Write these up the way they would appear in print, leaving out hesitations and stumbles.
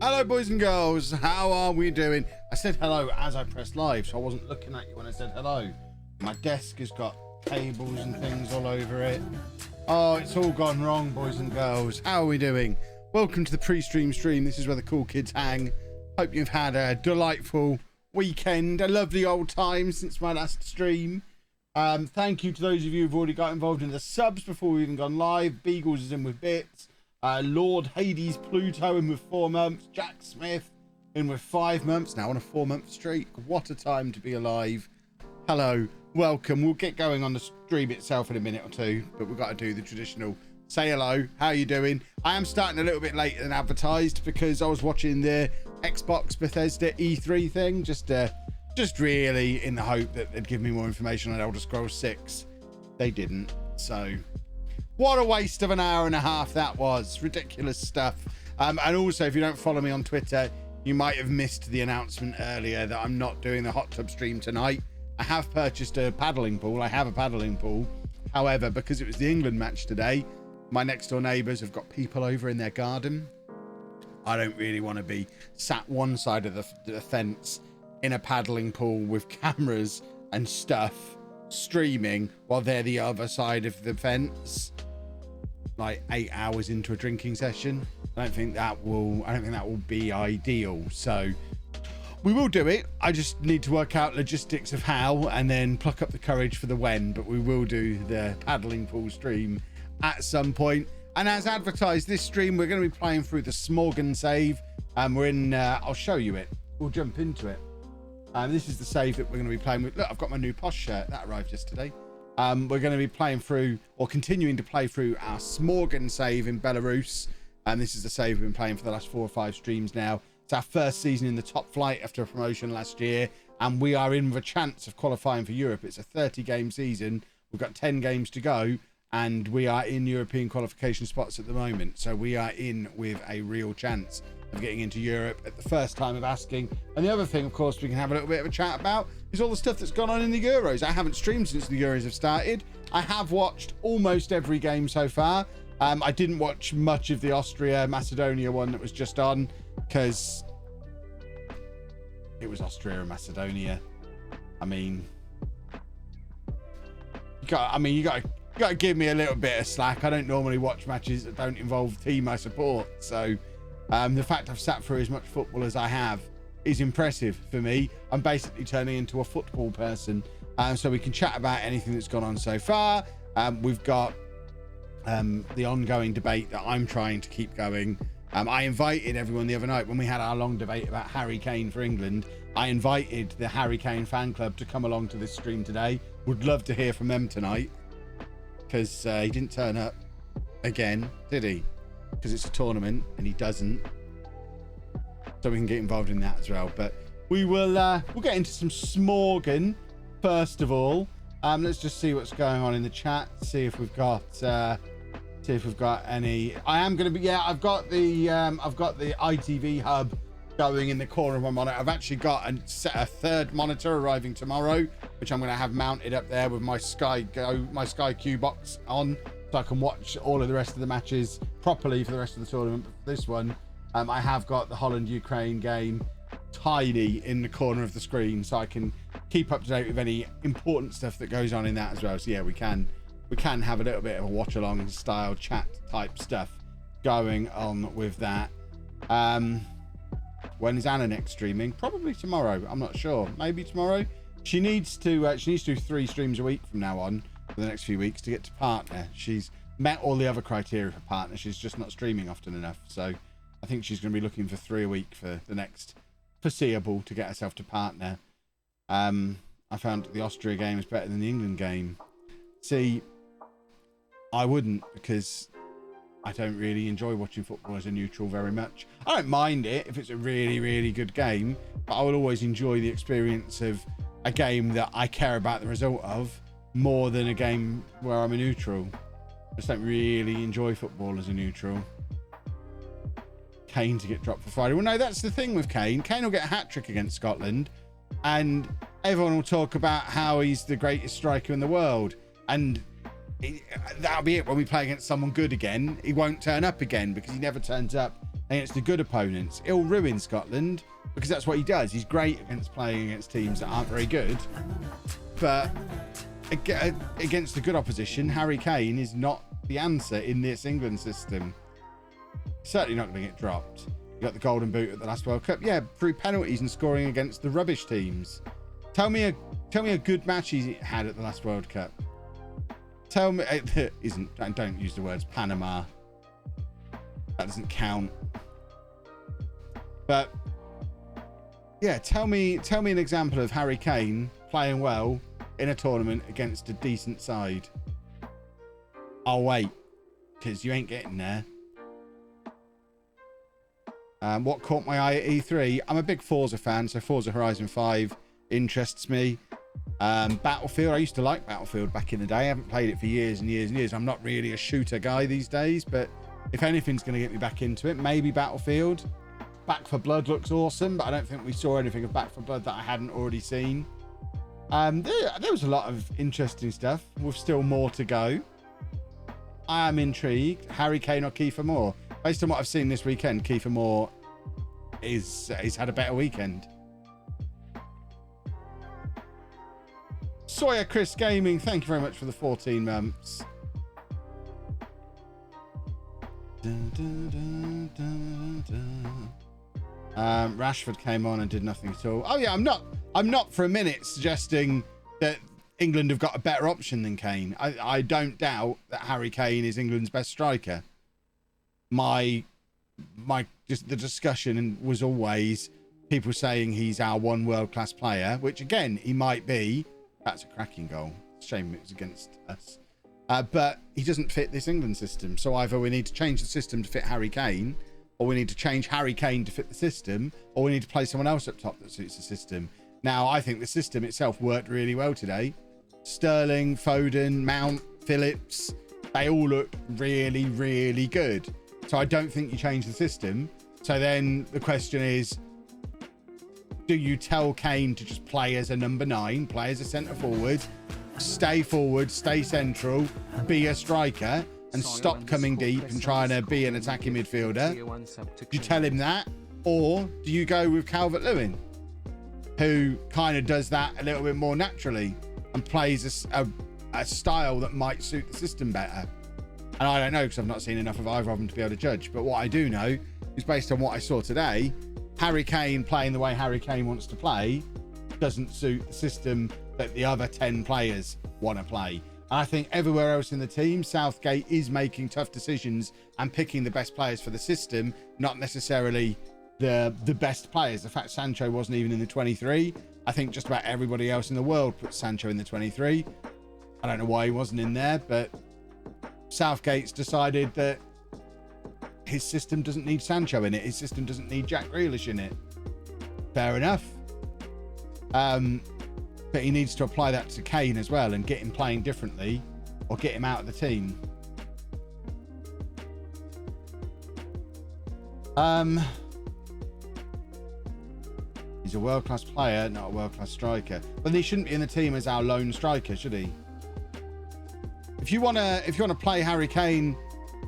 Hello, boys and girls. How are we doing? I said hello as I pressed live, so I wasn't looking at you when I said hello. My desk has got cables and things all over it. Oh, it's all gone wrong, boys and girls. How are we doing? Welcome to the pre-stream stream. This is where the cool kids hang. Hope you've had a delightful weekend, a lovely old time since my last stream. Thank you to those of you who've already got involved in the subs before we've even gone live. Beagles is in with bits. Lord Hades Pluto in with 4 months. Jack Smith in with 5 months. Now on a 4-month streak. What a time to be alive. Hello, welcome. We'll get going on the stream itself in a minute or two, but we've got to do the traditional say hello. How are you doing? I am starting a little bit later than advertised because I was watching the Xbox Bethesda E3 thing, just really in the hope that they'd give me more information on Elder Scrolls 6. They didn't, so what a waste of an hour and a half that was. Ridiculous stuff. And also, if you don't follow me on Twitter, you might have missed the announcement earlier that I'm not doing the hot tub stream tonight. I have purchased a paddling pool. I have a paddling pool. However, because it was the England match today, my next door neighbours have got people over in their garden. I don't really want to be sat one side of the fence in a paddling pool with cameras and stuff streaming while they're the other side of the fence, like 8 hours into a drinking session. I don't think that will be ideal. So we will do it. I just need to work out logistics of how and then pluck up the courage for the when, but we will do the paddling pool stream at some point. And as advertised, this stream we're going to be playing through the Smorgon save, and we're in I'll show you it. We'll jump into it. This is the save that we're going to be playing with. Look, I've got my new posh shirt that arrived yesterday. We're going to be playing through, or continuing to play through, our Smorgon save in Belarus. And this is the save we've been playing for the last 4 or 5 streams now. It's our first season in the top flight after a promotion last year, and we are in with a chance of qualifying for Europe. It's a 30-game season. We've got 10 games to go, and we are in European qualification spots at the moment. So we are in with a real chance of getting into Europe at the first time of asking. And the other thing, of course, we can have a little bit of a chat about is all the stuff that's gone on in the Euros. I haven't streamed since the Euros have started. I have watched almost every game so far. I didn't watch much of the Austria-Macedonia one that was just on because it was Austria and Macedonia. I mean, you got to give me a little bit of slack. I don't normally watch matches that don't involve the team I support. So the fact I've sat through as much football as I have is impressive for me. I'm basically turning into a football person. So we can chat about anything that's gone on so far. We've got the ongoing debate that I'm trying to keep going. I invited everyone the other night when we had our long debate about Harry Kane for England. I invited the Harry Kane fan club to come along to this stream today. Would love to hear from them tonight because he didn't turn up again, did he? Because it's a tournament and he doesn't. So we can get involved in that as well. But we will we'll get into some Smorgon first of all. Let's just see what's going on in the chat. See if we've got any. I am going to be, I've got the ITV hub going in the corner of my monitor. I've actually got a third monitor arriving tomorrow, which I'm going to have mounted up there with my Sky Q box on, so I can watch all of the rest of the matches properly for the rest of the tournament. But this one, I have got the Holland-Ukraine game tiny in the corner of the screen, so I can keep up to date with any important stuff that goes on in that as well. So yeah, we can have a little bit of a watch along style chat type stuff going on with that. When is Anna next streaming? Probably tomorrow. I'm not sure. Maybe tomorrow. She needs to do 3 streams a week from now on for the next few weeks to get to partner. She's met all the other criteria for partner. She's just not streaming often enough. So I think she's going to be looking for 3 a week for the next foreseeable to get herself to partner. I found the Austria game is better than the England game. See, I wouldn't, because I don't really enjoy watching football as a neutral very much. I don't mind it if it's a really, really good game, but I would always enjoy the experience of a game that I care about the result of more than a game where I'm a neutral. I just don't really enjoy football as a neutral. Kane to get dropped for Friday. Well, no, that's the thing with Kane. Kane will get a hat-trick against Scotland, and everyone will talk about how he's the greatest striker in the world. And that'll be it. When we play against someone good again, he won't turn up again because he never turns up against the good opponents. He'll ruin Scotland because that's what he does. He's great against playing against teams that aren't very good. But against the good opposition, Harry Kane is not the answer in this England system. Certainly not going to get dropped. You got the golden boot at the last World Cup. Yeah, through penalties and scoring against the rubbish teams. Tell me a good match he had at the last World Cup. Tell me don't use the words Panama. That doesn't count. But yeah, tell me an example of Harry Kane playing well in a tournament against a decent side. I'll wait, because you ain't getting there. What caught my eye at E3? I'm a big Forza fan, so Forza Horizon 5 interests me. Battlefield, I used to like Battlefield back in the day. I haven't played it for years and years and years. I'm not really a shooter guy these days, but if anything's going to get me back into it, maybe Battlefield. Back 4 Blood looks awesome, but I don't think we saw anything of Back 4 Blood that I hadn't already seen. There was a lot of interesting stuff with still more to go. I am intrigued. Harry Kane or Kiefer Moore? Based on what I've seen this weekend, Kiefer Moore he's had a better weekend. Sawyer Chris Gaming, thank you very much for the 14 months. Rashford came on and did nothing at all. Oh yeah, I'm not for a minute suggesting that England have got a better option than Kane. I don't doubt that Harry Kane is England's best striker. Just the discussion was always people saying he's our one world-class player, which again he might be. That's a cracking goal. Shame it was against us. But he doesn't fit this England system. So either we need to change the system to fit Harry Kane, or we need to change Harry Kane to fit the system, or we need to play someone else up top that suits the system. Now, I think the system itself worked really well today. Sterling, Foden, Mount, Phillips, they all look really, really good. So I don't think you change the system. So then the question is, do you tell Kane to just play as a number 9, play as a centre forward, stay forward, stay central, be a striker, and stop coming deep and trying to be an attacking midfielder? Do you tell him that? Or do you go with Calvert-Lewin, who kind of does that a little bit more naturally and plays a style that might suit the system better? And I don't know, because I've not seen enough of either of them to be able to judge. But what I do know is, based on what I saw today, Harry Kane playing the way Harry Kane wants to play doesn't suit the system that the other 10 players want to play. And I think everywhere else in the team, Southgate is making tough decisions and picking the best players for the system, not necessarily the best players. The fact Sancho wasn't even in the 23, I think just about everybody else in the world put Sancho in the 23. I don't know why he wasn't in there, but Southgate's decided that his system doesn't need Sancho in it. His system doesn't need Jack Grealish in it. Fair enough. But he needs to apply that to Kane as well and get him playing differently, or get him out of the team. He's a world-class player, not a world-class striker. But he shouldn't be in the team as our lone striker, should he? If you want to play Harry Kane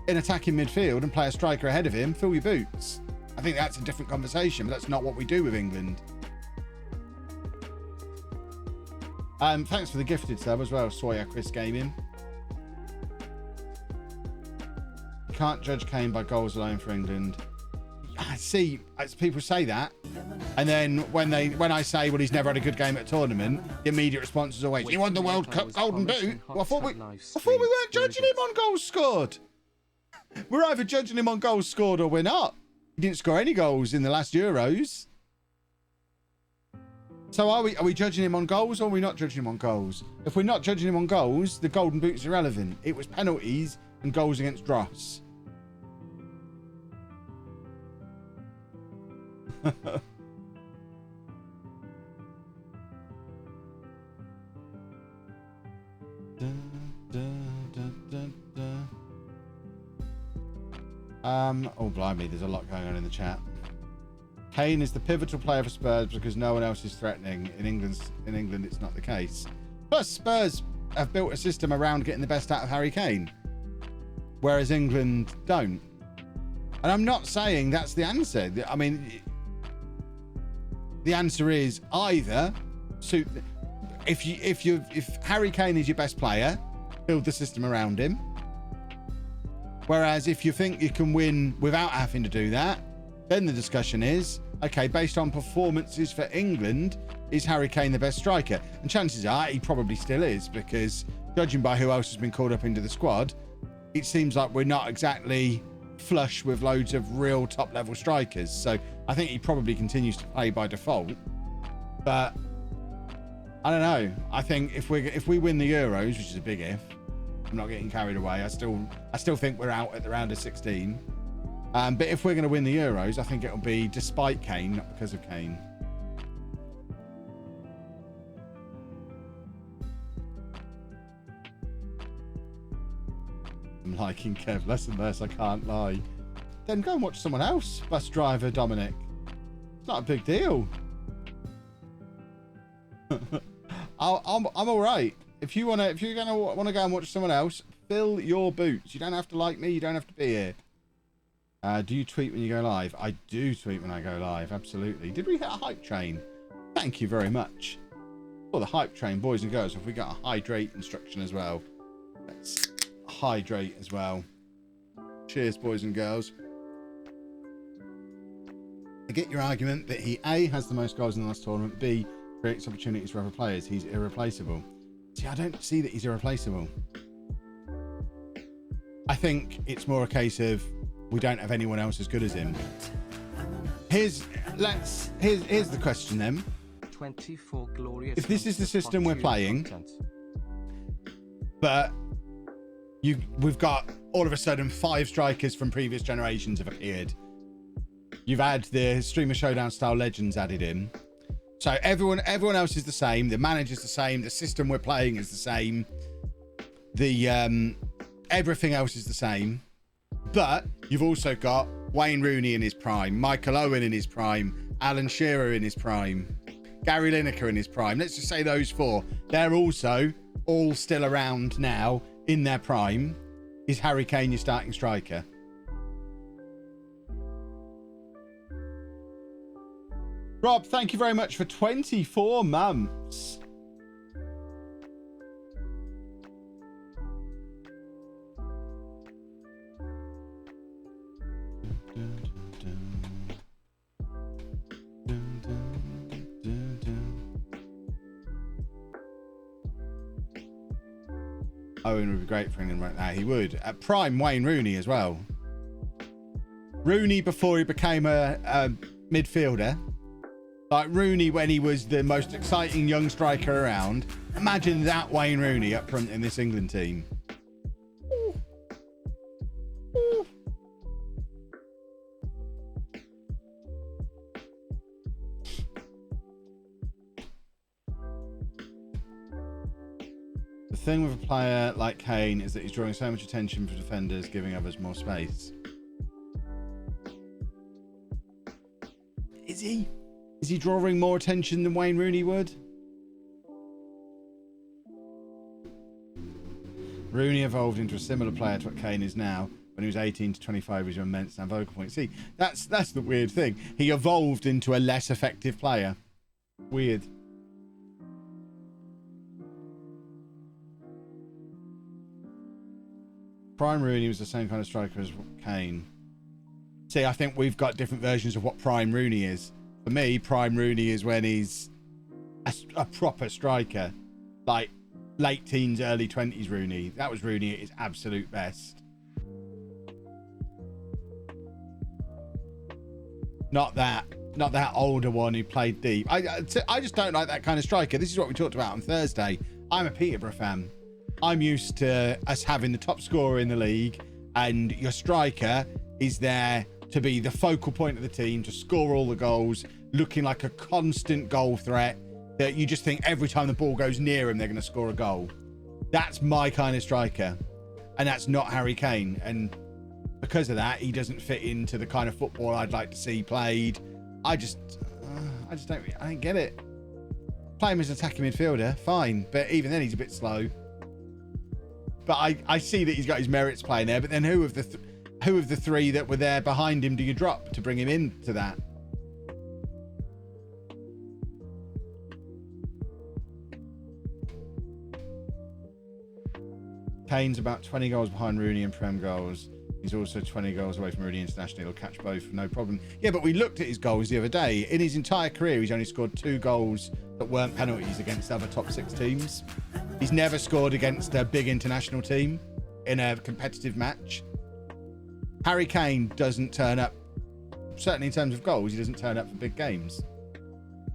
in attacking midfield and play a striker ahead of him, fill your boots. I think that's a different conversation, but that's not what we do with England. Thanks for the gifted sub as well, Sawyer Chris Gaming. Can't judge Kane by goals alone for England. I see, as people say that, and then when I say, well, he's never had a good game at a tournament, the immediate response is always, he won the World Cup Golden Boot. Well, I thought we weren't judging him on goals scored. We're either judging him on goals scored or we're not. He didn't score any goals in the last Euros. So are we judging him on goals, or are we not judging him on goals? If we're not judging him on goals, the Golden Boot's irrelevant. It was penalties and goals against Dross. Oh blimey, there's a lot going on in the chat. Kane is the pivotal player for Spurs because no one else is threatening. In England, it's not the case. Plus, Spurs have built a system around getting the best out of Harry Kane, whereas England don't. And I'm not saying that's the answer. I mean, the answer is either suit. If Harry Kane is your best player, build the system around him. Whereas if you think you can win without having to do that, then the discussion is, okay, based on performances for England, is Harry Kane the best striker? And chances are he probably still is, because judging by who else has been called up into the squad, it seems like we're not exactly flush with loads of real top level strikers. So I think he probably continues to play by default. But I don't know. I think if we win the Euros, which is a big if, I'm not getting carried away. I still think we're out at the round of 16. But if we're going to win the Euros, I think it'll be despite Kane, not because of Kane. I'm liking Kev less and less, I can't lie. Then go and watch someone else, bus driver Dominic. It's not a big deal. I'm all right. If you're gonna want to go and watch someone else, fill your boots. You don't have to like me. You don't have to be here. Do you tweet when you go live? I do tweet when I go live. Absolutely. Did we hit a hype train? Thank you very much. For the hype train, boys and girls. If we got a hydrate instruction as well, let's hydrate as well. Cheers, boys and girls. I get your argument that he A, has the most goals in the last tournament, B, creates opportunities for other players. He's irreplaceable. See, I don't see that he's irreplaceable. I think it's more a case of we don't have anyone else as good as him. Here's the question then. 24 glorious. If this is the system we're playing, but we've got all of a sudden 5 strikers from previous generations have appeared. You've had the Streamer Showdown style legends added in. So everyone else is the same. The manager's the same. The system we're playing is the same. The everything else is the same. But you've also got Wayne Rooney in his prime, Michael Owen in his prime, Alan Shearer in his prime, Gary Lineker in his prime. Let's just say those 4. They're also all still around now in their prime. Is Harry Kane your starting striker? Rob, thank you very much for 24 months. Owen would be great for England right now. He would. At prime, Wayne Rooney as well. Rooney before he became a midfielder. Like Rooney when he was the most exciting young striker around. Imagine that Wayne Rooney up front in this England team. The thing with a player like Kane is that he's drawing so much attention from defenders, giving others more space. Is he? Is he drawing more attention than Wayne Rooney would? Rooney evolved into a similar player to what Kane is now. When he was 18 to 25, he was an immense and vocal point. See, that's the weird thing. He evolved into a less effective player. Weird. Prime Rooney was the same kind of striker as Kane. See, I think we've got different versions of what Prime Rooney is. For me, Prime Rooney is when he's a proper striker. Like late teens, early 20s Rooney. That was Rooney at his absolute best. Not that older one who played deep. I just don't like that kind of striker. This is what we talked about on Thursday. I'm a Peterborough fan. I'm used to us having the top scorer in the league, and your striker is there to be the focal point of the team, to score all the goals, looking like a constant goal threat that you just think every time the ball goes near him, they're going to score a goal. That's my kind of striker. And that's not Harry Kane. And because of that, he doesn't fit into the kind of football I'd like to see played. I don't get it. Play him as an attacking midfielder, fine. But even then, he's a bit slow. But I see that he's got his merits playing there. But then who of the who of the three that were there behind him do you drop to bring him into that? Kane's about 20 goals behind Rooney in Prem goals. He's also 20 goals away from Rooney internationally. He'll catch both, no problem. Yeah, but we looked at his goals the other day. In his entire career, he's only scored 2 goals that weren't penalties against other top 6 teams. He's never scored against a big international team in a competitive match. Harry Kane doesn't turn up, certainly in terms of goals, he doesn't turn up for big games.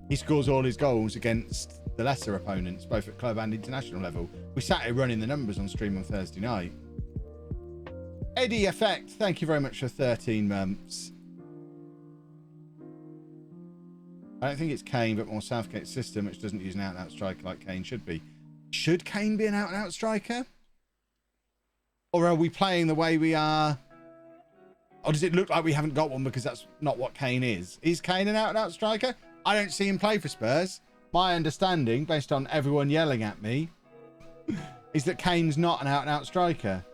He scores all his goals against the lesser opponents, both at club and international level. We sat here running the numbers on stream on Thursday night. Eddie Effect, thank you very much for 13 months. I don't think it's Kane, but more Southgate's system, which doesn't use an out-and-out striker like Kane should be. Should Kane be an out-and-out striker? Or are we playing the way we are? Or does it look like we haven't got one because that's not what Kane is? Is Kane an out-and-out striker? I don't see him play for Spurs. My understanding, based on everyone yelling at me, is that Kane's not an out-and-out striker.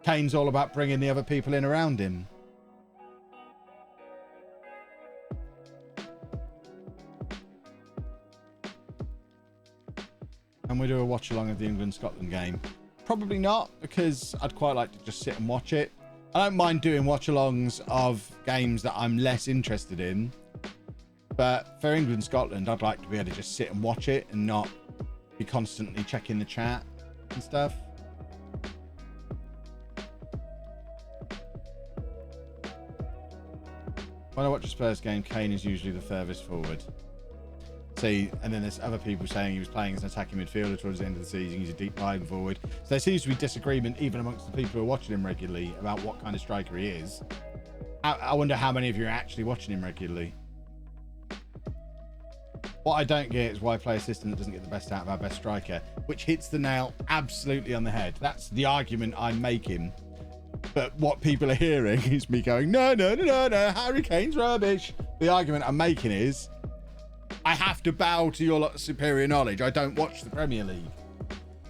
Kane's all about bringing the other people in around him. And we do a watch-along of the England-Scotland game. Probably not, because I'd quite like to just sit and watch it. I don't mind doing watch-alongs of games that I'm less interested in. But for England-Scotland, I'd like to be able to just sit and watch it and not be constantly checking the chat and stuff. When I watch a Spurs game, Kane is usually the furthest forward. See, and then there's other people saying he was playing as an attacking midfielder towards the end of the season. He's a deep line forward. So there seems to be disagreement even amongst the people who are watching him regularly about what kind of striker he is. I wonder how many of you are actually watching him regularly. What I don't get is why play a system that doesn't get the best out of our best striker, which hits the nail absolutely on the head. That's the argument I'm making. But what people are hearing is me going, no, Harry Kane's rubbish. The argument I'm making is, I have to bow to your lot of superior knowledge. I don't watch the Premier League.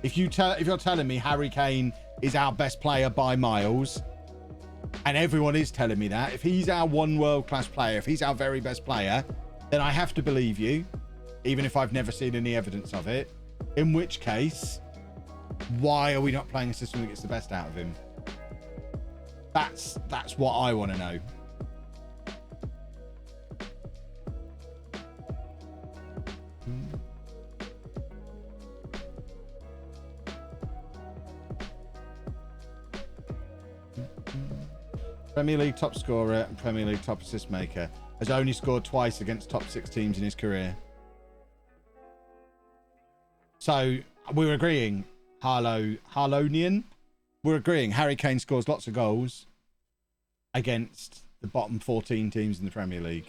If you're telling me Harry Kane is our best player by miles, and everyone is telling me that, if he's our one world-class player, if he's our very best player, then I have to believe you, even if I've never seen any evidence of it. In which case, why are we not playing a system that gets the best out of him? That's what I want to know. Premier League top scorer and Premier League top assist maker. Has only scored twice against top 6 teams in his career. So we're agreeing, Harlonian. We're agreeing Harry Kane scores lots of goals against the bottom 14 teams in the Premier League.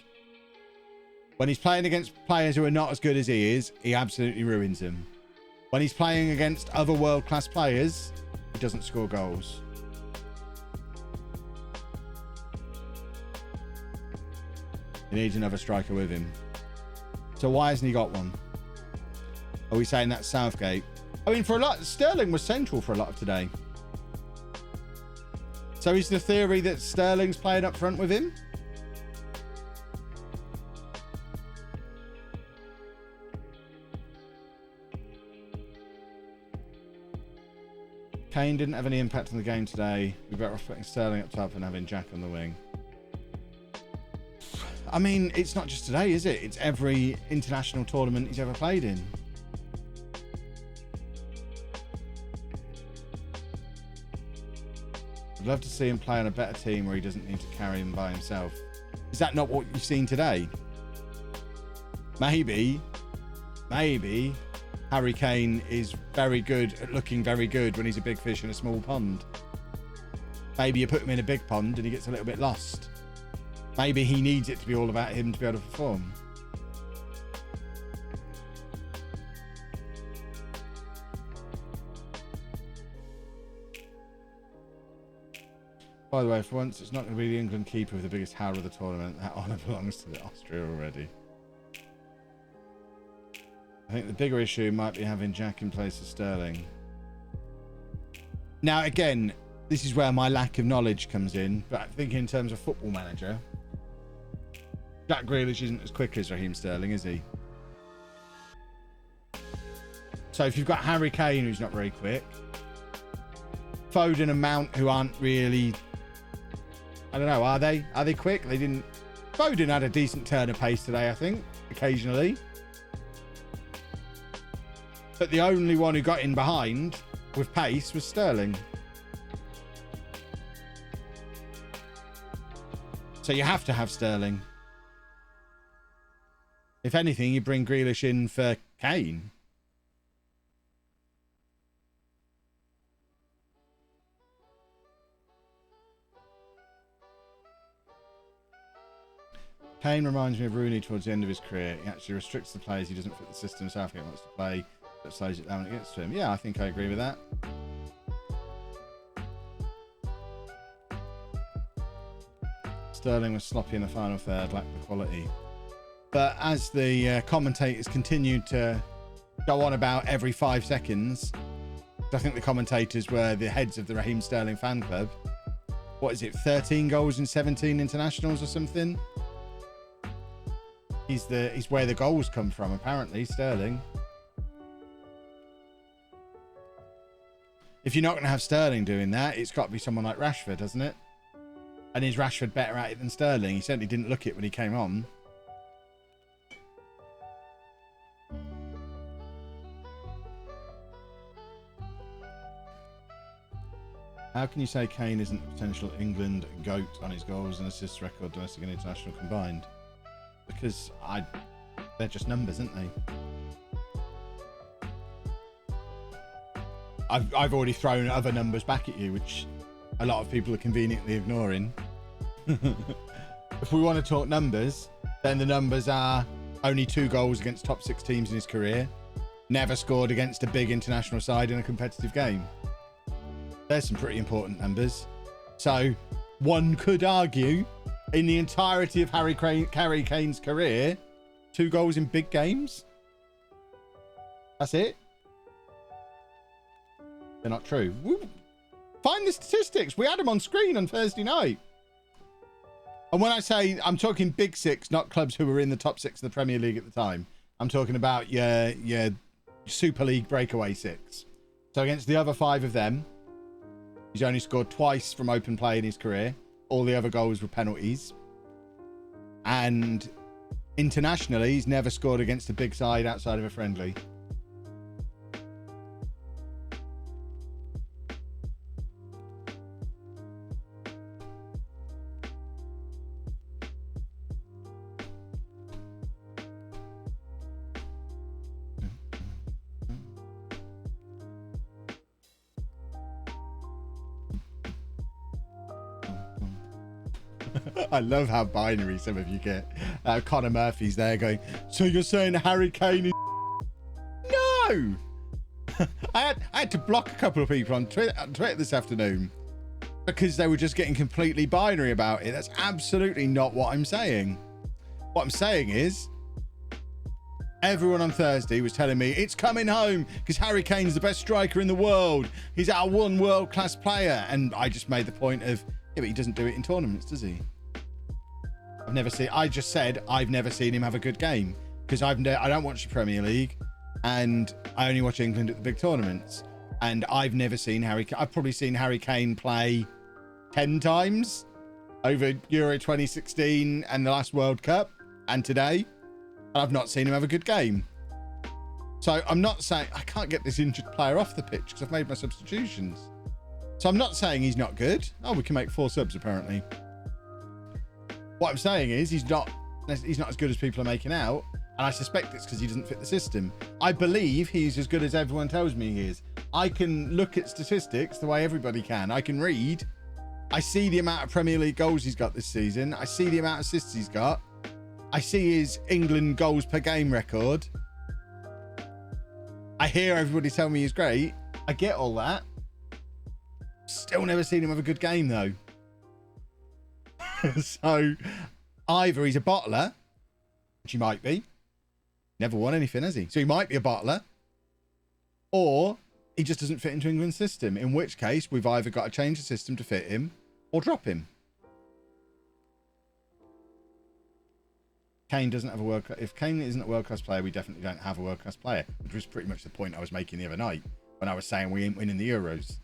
When he's playing against players who are not as good as he is, he absolutely ruins them. When he's playing against other world-class players, he doesn't score goals. He needs another striker with him. So why hasn't he got one? Are we saying that's Southgate? I mean, for a lot, Sterling was central for a lot of today. So is the theory that Sterling's playing up front with him? Kane didn't have any impact on the game today. We're better off putting Sterling up top and having Jack on the wing. I mean, it's not just today, is it? It's every international tournament he's ever played in. I'd love to see him play on a better team where he doesn't need to carry him by himself. Is that not what you've seen today? Maybe Harry Kane is very good at looking very good when he's a big fish in a small pond. Maybe you put him in a big pond and he gets a little bit lost. Maybe he needs it to be all about him to be able to perform. By the way, for once, it's not going to be the England keeper with the biggest howler of the tournament. That honour belongs to the Austria already. I think the bigger issue might be having Jack in place of Sterling. Now, again, this is where my lack of knowledge comes in. But I think in terms of Football Manager, Jack Grealish isn't as quick as Raheem Sterling, is he? So if you've got Harry Kane, who's not very quick, Foden and Mount, who aren't really, I don't know, are they? Are they quick? They didn't. Foden had a decent turn of pace today, I think, occasionally. But the only one who got in behind with pace was Sterling. So you have to have Sterling. If anything, you bring Grealish in for Kane. Kane reminds me of Rooney towards the end of his career. He actually restricts the players. He doesn't fit the system Southgate wants to play, but slows it down when it gets to him. Yeah, I think I agree with that. Sterling was sloppy in the final third, lacked the quality. But as the commentators continued to go on about every 5 seconds, I think the commentators were the heads of the Raheem Sterling fan club. What is it, 13 goals in 17 internationals or something? He's where the goals come from, apparently, Sterling. If you're not going to have Sterling doing that, it's got to be someone like Rashford, hasn't it? And is Rashford better at it than Sterling? He certainly didn't look it when he came on. How can you say Kane isn't a potential England GOAT on his goals and assists record, domestic and international combined? Because they're just numbers, aren't they? I've already thrown other numbers back at you, which a lot of people are conveniently ignoring. If we want to talk numbers, then the numbers are only 2 goals against top 6 teams in his career, never scored against a big international side in a competitive game. There's some pretty important numbers. So one could argue, in the entirety of Harry Kane's career, 2 goals in big games. That's it. They're not true. Find the statistics. We had them on screen on Thursday night. And when I say, I'm talking big 6, not clubs who were in the top 6 of the Premier League at the time. I'm talking about your Super League breakaway 6. So against the other 5 of them, he's only scored twice from open play in his career. All the other goals were penalties. And internationally, he's never scored against a big side outside of a friendly. I love how binary some of you get. Connor Murphy's there going, so you're saying Harry Kane is... No! I had to block a couple of people on Twitter this afternoon because they were just getting completely binary about it. That's absolutely not what I'm saying. What I'm saying is, everyone on Thursday was telling me it's coming home because Harry Kane's the best striker in the world. He's our one world-class player. And I just made the point of, yeah, but he doesn't do it in tournaments, does he? I just said I've never seen him have a good game because I don't watch the Premier League and I only watch England at the big tournaments. And I've never seen I've probably seen Harry Kane play 10 times over Euro 2016 and the last World Cup and today. And I've not seen him have a good game. So I'm not saying I can't get this injured player off the pitch because I've made my substitutions. So I'm not saying he's not good. Oh, we can make 4 subs apparently. What I'm saying is he's not as good as people are making out. And I suspect it's because he doesn't fit the system. I believe he's as good as everyone tells me he is. I can look at statistics the way everybody can. I can read. I see the amount of Premier League goals he's got this season. I see the amount of assists he's got. I see his England goals per game record. I hear everybody tell me he's great. I get all that. Still never seen him have a good game though. So either he's a bottler, which he might be. Never won anything, has he? So he might be a bottler. Or he just doesn't fit into England's system, in which case we've either got to change the system to fit him or drop him. Kane doesn't have a world class. If Kane isn't a world class player, we definitely don't have a world class player, which was pretty much the point I was making the other night when I was saying we ain't winning the Euros.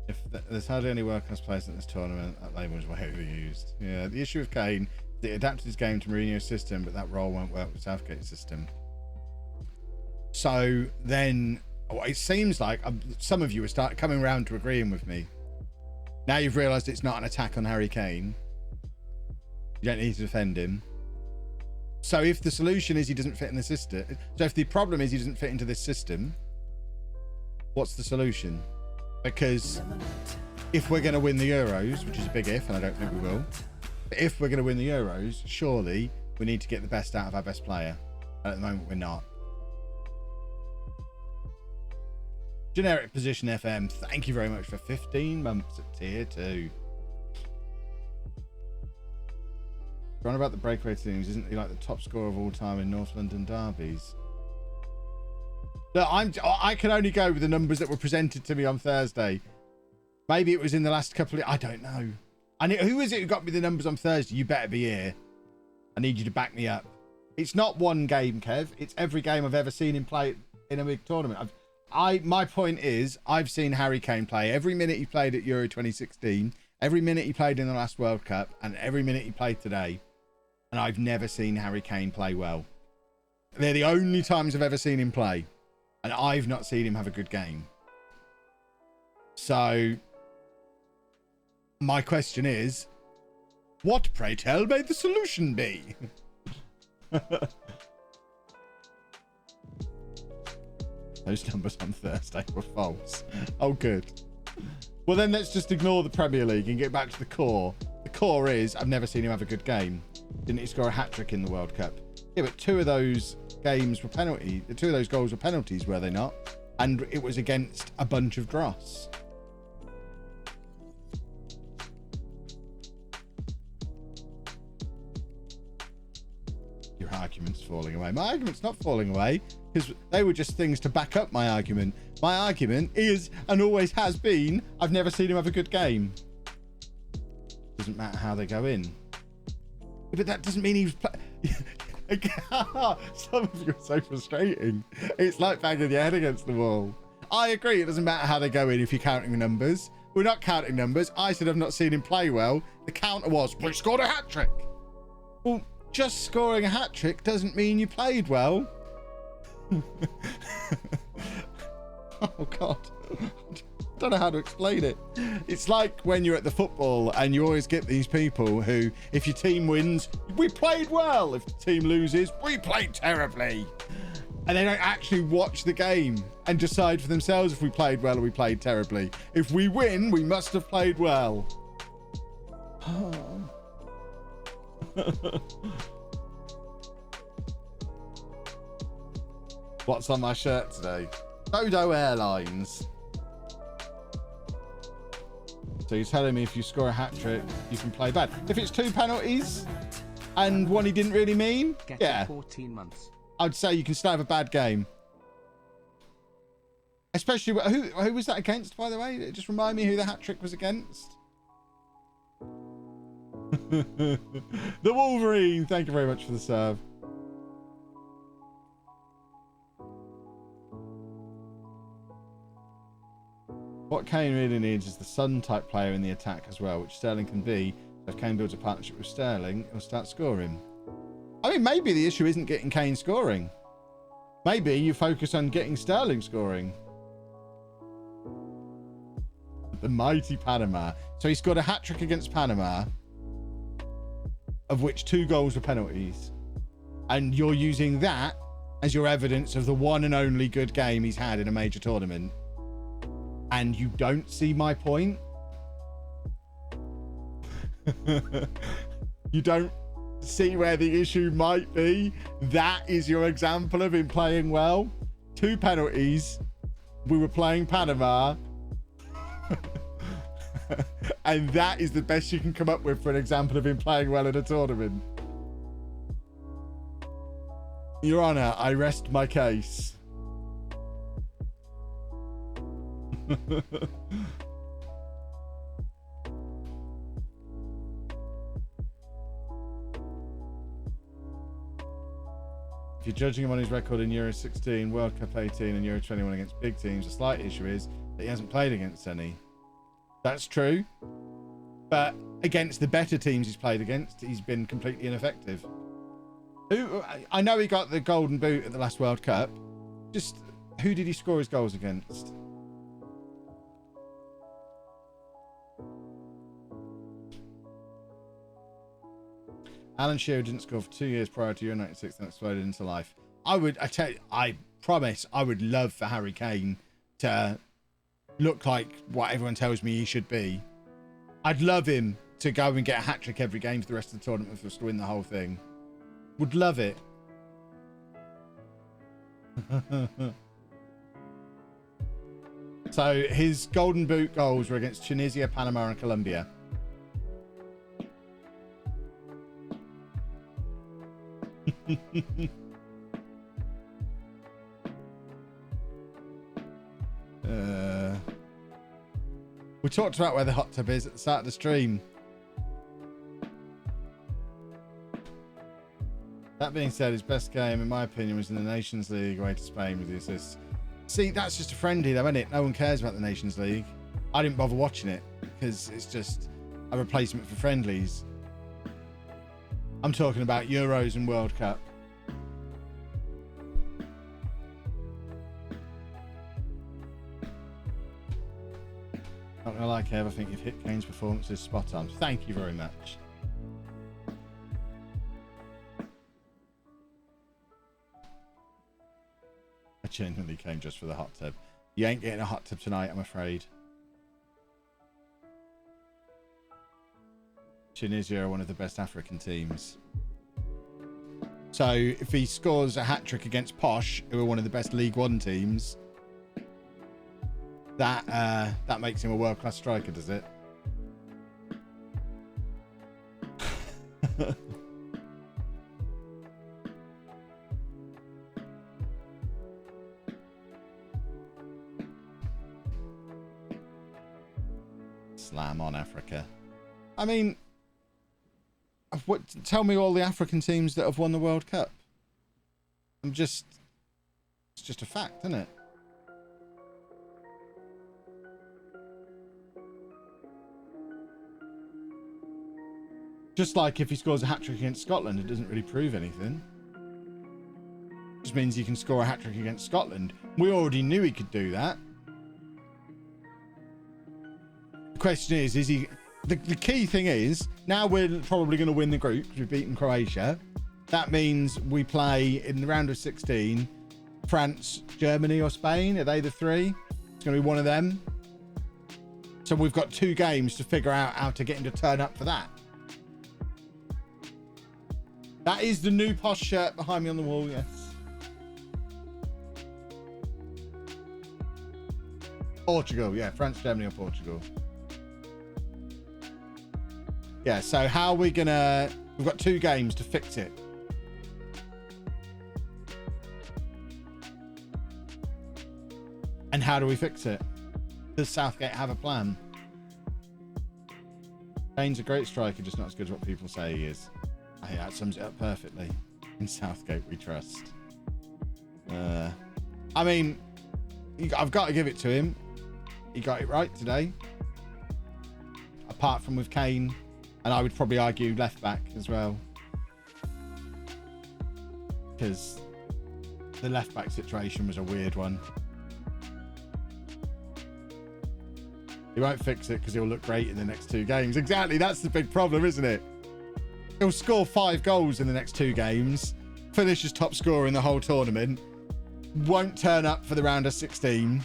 If there's hardly any world class players in this tournament, that label is way overused. Yeah, the issue with Kane, they adapted his game to Mourinho's system, but that role won't work with Southgate's system. So then, it seems like some of you are starting coming around to agreeing with me. Now you've realised it's not an attack on Harry Kane. You don't need to defend him. So if the solution is he doesn't fit in the system, so if the problem is he doesn't fit into this system, what's the solution? Because if we're going to win the Euros, which is a big if, and I don't think we will, but if we're going to win the Euros, surely we need to get the best out of our best player. And at the moment, we're not. Generic Position FM, thank you very much for 15 months at tier 2. Going about the breakaway teams, isn't he like the top scorer of all time in North London derbies? Look, I can only go with the numbers that were presented to me on Thursday. Maybe it was in the last couple of... I don't know. Who is it who got me the numbers on Thursday? You better be here. I need you to back me up. It's not one game, Kev. It's every game I've ever seen him play in a big tournament. My point is, I've seen Harry Kane play every minute he played at Euro 2016, every minute he played in the last World Cup, and every minute he played today. And I've never seen Harry Kane play well. They're the only times I've ever seen him play. And I've not seen him have a good game. So, my question is, what, pray tell, may the solution be? Those numbers on Thursday were false. Oh, good. Well, then let's just ignore the Premier League and get back to the core. The core is, I've never seen him have a good game. Didn't he score a hat-trick in the World Cup? Yeah, but 2 of those games were penalty. 2 of those goals were penalties, were they not? And it was against a bunch of dross. Your argument's falling away. My argument's not falling away, because they were just things to back up my argument. My argument is, and always has been, I've never seen him have a good game. Doesn't matter how they go in. But that doesn't mean he was some of you are so frustrating. It's like banging your head against the wall. I agree, it doesn't matter how they go in if you're counting numbers. We're not counting numbers. I said I've not seen him play well. The counter was, well, he scored a hat-trick. Well, just scoring a hat-trick doesn't mean you played well. Oh, God. I don't know how to explain it. It's like when you're at the football and you always get these people who, if your team wins, we played well. If the team loses, we played terribly. And they don't actually watch the game and decide for themselves if we played well or we played terribly. If we win, we must have played well. What's on my shirt today? Dodo Airlines. So you're telling me if you score a hat-trick, you can play bad. If it's 2 penalties and one he didn't really mean, yeah. 14 months. I'd say you can still have a bad game. Especially, who was that against, by the way? Just remind me who the hat-trick was against. The Wolverine. Thank you very much for the serve. What Kane really needs is the Sun-type player in the attack as well, which Sterling can be. So if Kane builds a partnership with Sterling, he'll start scoring. I mean, maybe the issue isn't getting Kane scoring. Maybe you focus on getting Sterling scoring. The mighty Panama. So he scored a hat-trick against Panama, of which 2 goals were penalties. And you're using that as your evidence of the one and only good game he's had in a major tournament. And you don't see my point? You don't see where the issue might be? That is your example of him playing well? 2 penalties. We were playing Panama. And that is the best you can come up with for an example of him playing well in a tournament. Your Honor, I rest my case. If you're judging him on his record in Euro 16, World Cup 18 and Euro 21 against big teams, the slight issue is that he hasn't played against any. That's true. But against the better teams he's played against, he's been completely ineffective. I know he got the golden boot at the last World Cup. Just who did he score his goals against? Alan Shearer didn't score for 2 years prior to Euro 96 and exploded into life. I promise I would love for Harry Kane to look like what everyone tells me he should be. I'd love him to go and get a hat-trick every game for the rest of the tournament for us to win the whole thing. Would love it. So his golden boot goals were against Tunisia, Panama and Colombia. We talked about where the hot tub is at the start of the stream. That being said, his best game, in my opinion, was in the Nations League away to Spain with the assists. See, that's just a friendly though, isn't it? No one cares about the Nations League. I didn't bother watching it because it's just a replacement for friendlies. I'm talking about Euros and World Cup. Not gonna lie, Kev, I think you've hit Kane's performances spot on. Thank you very much. I genuinely came just for the hot tub. You ain't getting a hot tub tonight, I'm afraid. Tunisia are one of the best African teams. So if he scores a hat-trick against Posh, who are one of the best League One teams, that makes him a world-class striker, does it? Slam on Africa. I mean, tell me all the African teams that have won the World Cup. It's just a fact, isn't it? Just like if he scores a hat-trick against Scotland, it doesn't really prove anything. It just means he can score a hat-trick against Scotland. We already knew he could do that. The question is he... The key thing is, now we're probably going to win the group because we've beaten Croatia. That means we play in the round of 16, France, Germany or Spain. Are they the three? It's going to be one of them. So we've got 2 games to figure out how to get him to turn up for that. That is the new Posh shirt behind me on the wall, yes. Portugal, yeah. France, Germany or Portugal. Yeah, so how are we gonna... We've got 2 games to fix it. And how do we fix it? Does Southgate have a plan? Kane's a great striker, just not as good as what people say he is. I think that sums it up perfectly. In Southgate we trust. I mean, I've got to give it to him. He got it right today. Apart from with Kane. And I would probably argue left back as well. Because the left back situation was a weird one. He won't fix it because he'll look great in the next 2 games. Exactly, that's the big problem, isn't it? He'll score 5 goals in the next 2 games. Finish as top scorer in the whole tournament. Won't turn up for the round of 16.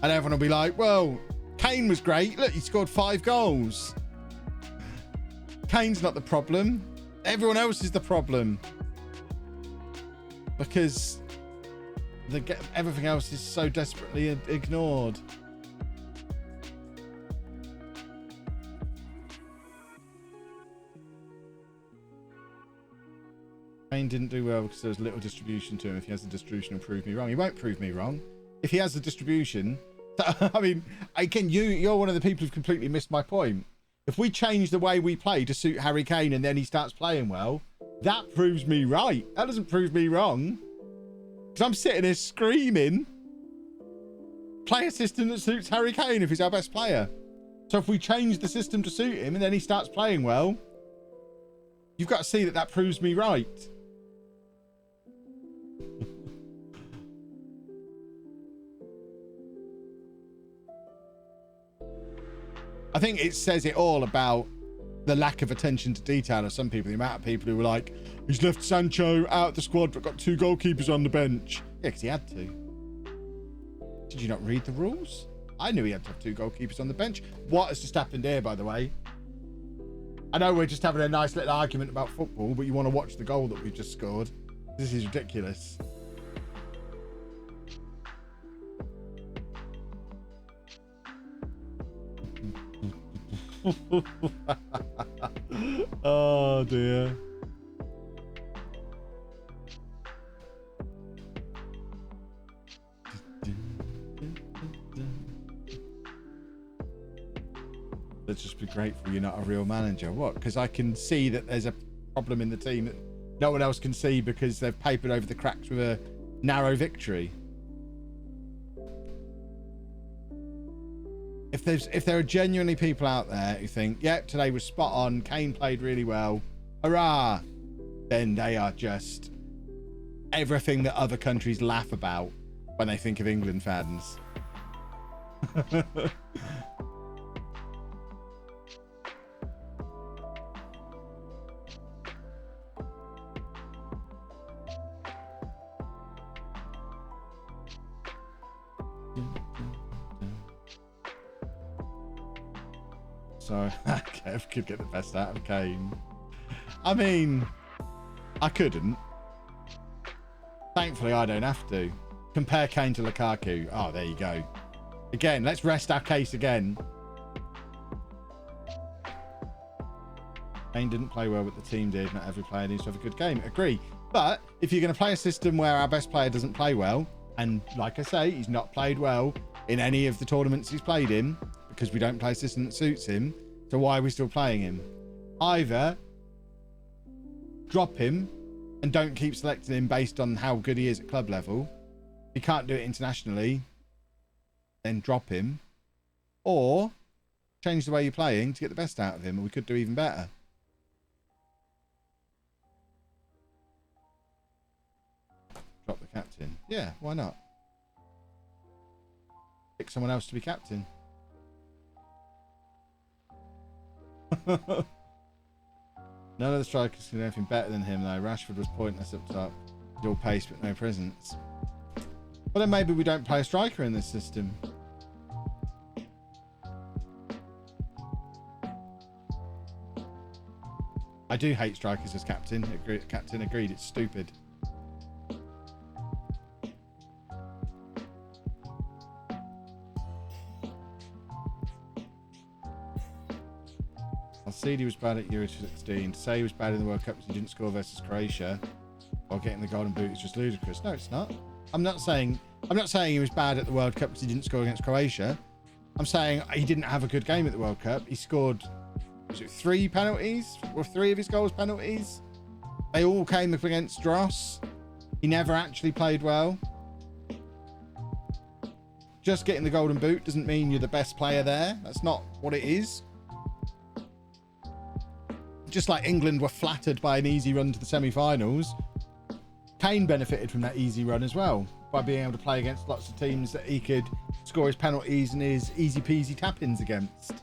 And everyone will be like, well, Kane was great. Look, he scored 5 goals. Kane's not the problem. Everyone else is the problem. Because everything else is so desperately ignored. Kane didn't do well because there was little distribution to him. If he has the distribution, he'll prove me wrong. He won't prove me wrong. If he has the distribution... I mean, again, you're one of the people who've completely missed my point. If we change the way we play to suit Harry Kane and then he starts playing well, that proves me right. That doesn't prove me wrong. Because I'm sitting here screaming, play a system that suits Harry Kane if he's our best player. So if we change the system to suit him and then he starts playing well, you've got to see that that proves me right. I think it says it all about the lack of attention to detail of some people. The amount of people who were like, he's left Sancho out of the squad but got 2 goalkeepers on the bench. Yeah, because he had to. Did you not read the rules? I knew he had to have 2 goalkeepers on the bench. What has just happened here, by the way? I know we're just having a nice little argument about football, but you want to watch the goal that we've just scored. This is ridiculous. Oh dear. Let's just be grateful you're not a real manager. What? Because I can see that there's a problem in the team that no one else can see because they've papered over the cracks with a narrow victory. If there are genuinely people out there who think, yeah, today was spot on, Kane played really well, hurrah, then they are just everything that other countries laugh about when they think of England fans. So Kev could get the best out of Kane. I mean, I couldn't. Thankfully, I don't have to. Compare Kane to Lukaku. Oh, there you go. Again, let's rest our case again. Kane didn't play well, but the team did. Not every player needs to have a good game. Agree. But if you're going to play a system where our best player doesn't play well, and like I say, he's not played well in any of the tournaments he's played in, because we don't play a system that suits him, so why are we still playing him? Either drop him and don't keep selecting him based on how good he is at club level. If you can't do it internationally, then drop him. Or change the way you're playing to get the best out of him, and we could do even better. Drop the captain. Yeah, why not? Pick someone else to be captain. None of the strikers can do anything better than him, though. Rashford was pointless up top. All pace, but no presence. Well, then maybe we don't play a striker in this system. I do hate strikers as captain. Captain agreed. It's stupid. Alcide was bad at Euro 16. To say he was bad in the World Cup because he didn't score versus Croatia while getting the golden boot is just ludicrous. No, it's not. I'm not saying he was bad at the World Cup because he didn't score against Croatia. I'm saying he didn't have a good game at the World Cup. He scored, was it 3 penalties? Were 3 of his goals penalties? They all came up against Dross. He never actually played well. Just getting the golden boot doesn't mean you're the best player there. That's not what it is. Just like England were flattered by an easy run to the semi-finals, Kane benefited from that easy run as well by being able to play against lots of teams that he could score his penalties and his easy peasy tap-ins against.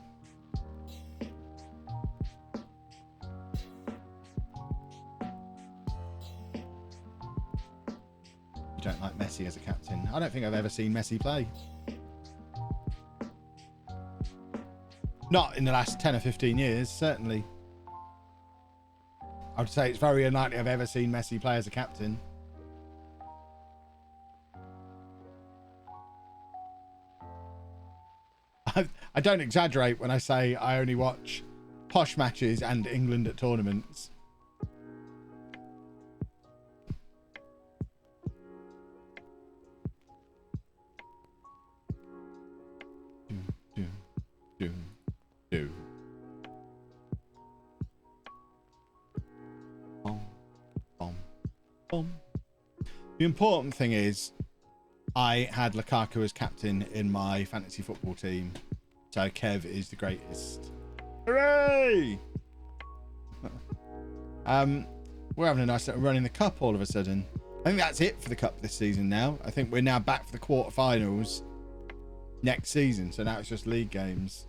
You don't like Messi as a captain? I don't think I've ever seen Messi play. Not in the last 10 or 15 years, certainly. I would say it's very unlikely I've ever seen Messi play as a captain. I don't exaggerate when I say I only watch posh matches and England at tournaments. The important thing is I had Lukaku as captain in my fantasy football team. So Kev is the greatest. Hooray! We're having a nice little run in the cup all of a sudden. I think that's it for the cup this season now. I think we're now back for the quarterfinals next season. So now it's just league games.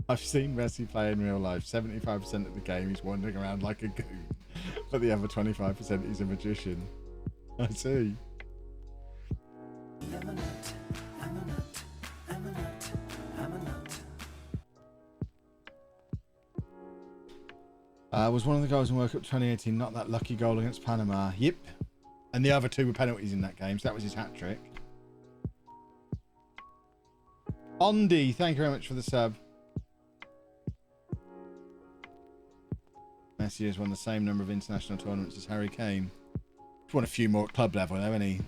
I've seen Messi play in real life. 75% of the game he's wandering around like a goon. But the other 25% he's a magician. I see. Was one of the goals in World Cup 2018 not that lucky goal against Panama? Yep. And the other two were penalties in that game, so that was his hat-trick. Ondi, thank you very much for the sub. Messi has won the same number of international tournaments as Harry Kane. He's won a few more at club level, though, hasn't he?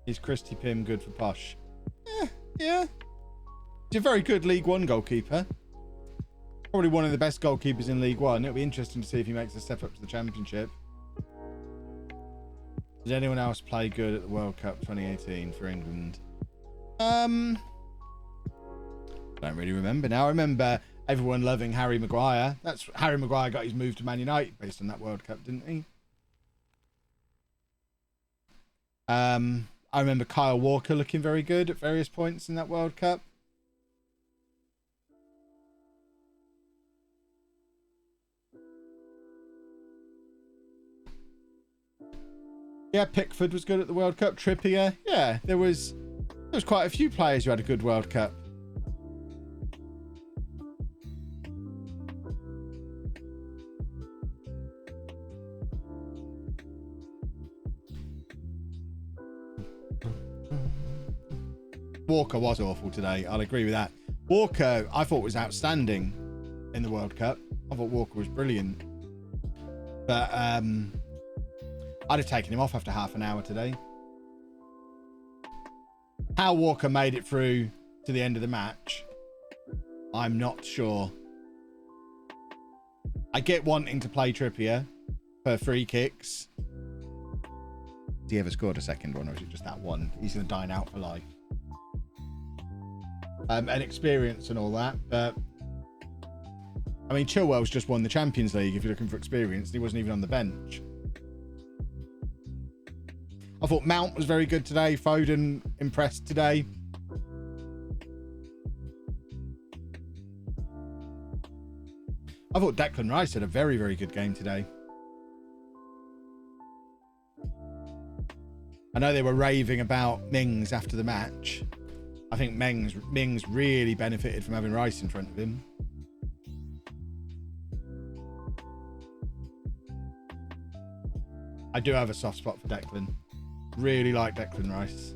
Is Christy Pym good for Posh? Yeah. He's a very good League One goalkeeper. Probably one of the best goalkeepers in League One. It'll be interesting to see if he makes a step up to the Championship. Did anyone else play good at the World Cup 2018 for England? I don't really remember now. I remember everyone loving Harry Maguire. That's Harry Maguire got his move to Man United based on that World Cup, didn't he? I remember Kyle Walker looking very good at various points in that World Cup. Yeah, Pickford was good at the World Cup. Trippier. Yeah, there was quite a few players who had a good World Cup. Walker was awful today. I'll agree with that. Walker, I thought was outstanding in the World Cup. I thought Walker was brilliant. But I'd have taken him off after half an hour today. How Walker made it through to the end of the match, I'm not sure. I get wanting to play Trippier for free kicks. Has he ever scored a second one, or is it just that one? He's going to dine out for life. And experience and all that, but I mean, Chilwell's just won the Champions League if you're looking for experience. He wasn't even on the bench. I thought Mount was very good today. Foden impressed today. I thought Declan Rice had a very, very good game today. I know they were raving about Mings after the match. I think Mings really benefited from having Rice in front of him. I do have a soft spot for Declan. Really like Declan Rice.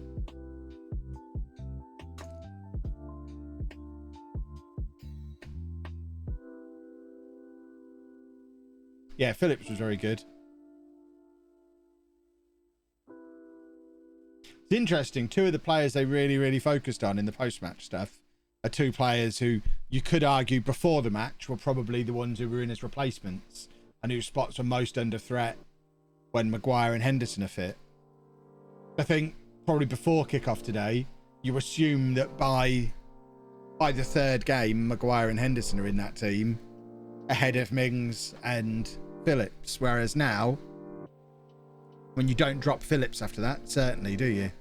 Yeah, Phillips was very good. It's interesting, two of the players they really focused on in the post-match stuff are two players who you could argue before the match were probably the ones who were in as replacements and whose spots were most under threat when Maguire and Henderson are fit. I think probably before kickoff today, you assume that by the third game, Maguire and Henderson are in that team ahead of Mings and Phillips, whereas now, when you don't drop Phillips after that, certainly, do you?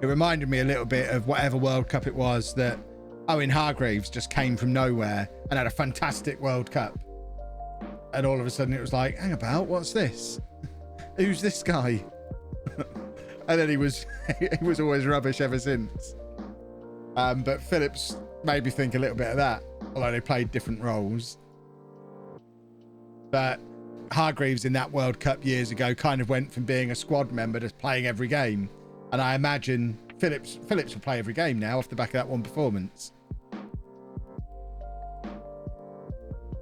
It reminded me a little bit of whatever World Cup it was that Owen Hargreaves just came from nowhere and had a fantastic World Cup. And all of a sudden it was like, hang about, what's this? Who's this guy? And then he was always rubbish ever since. But Phillips made me think a little bit of that, although they played different roles. But Hargreaves in that World Cup years ago kind of went from being a squad member to playing every game. And I imagine Phillips will play every game now off the back of that one performance.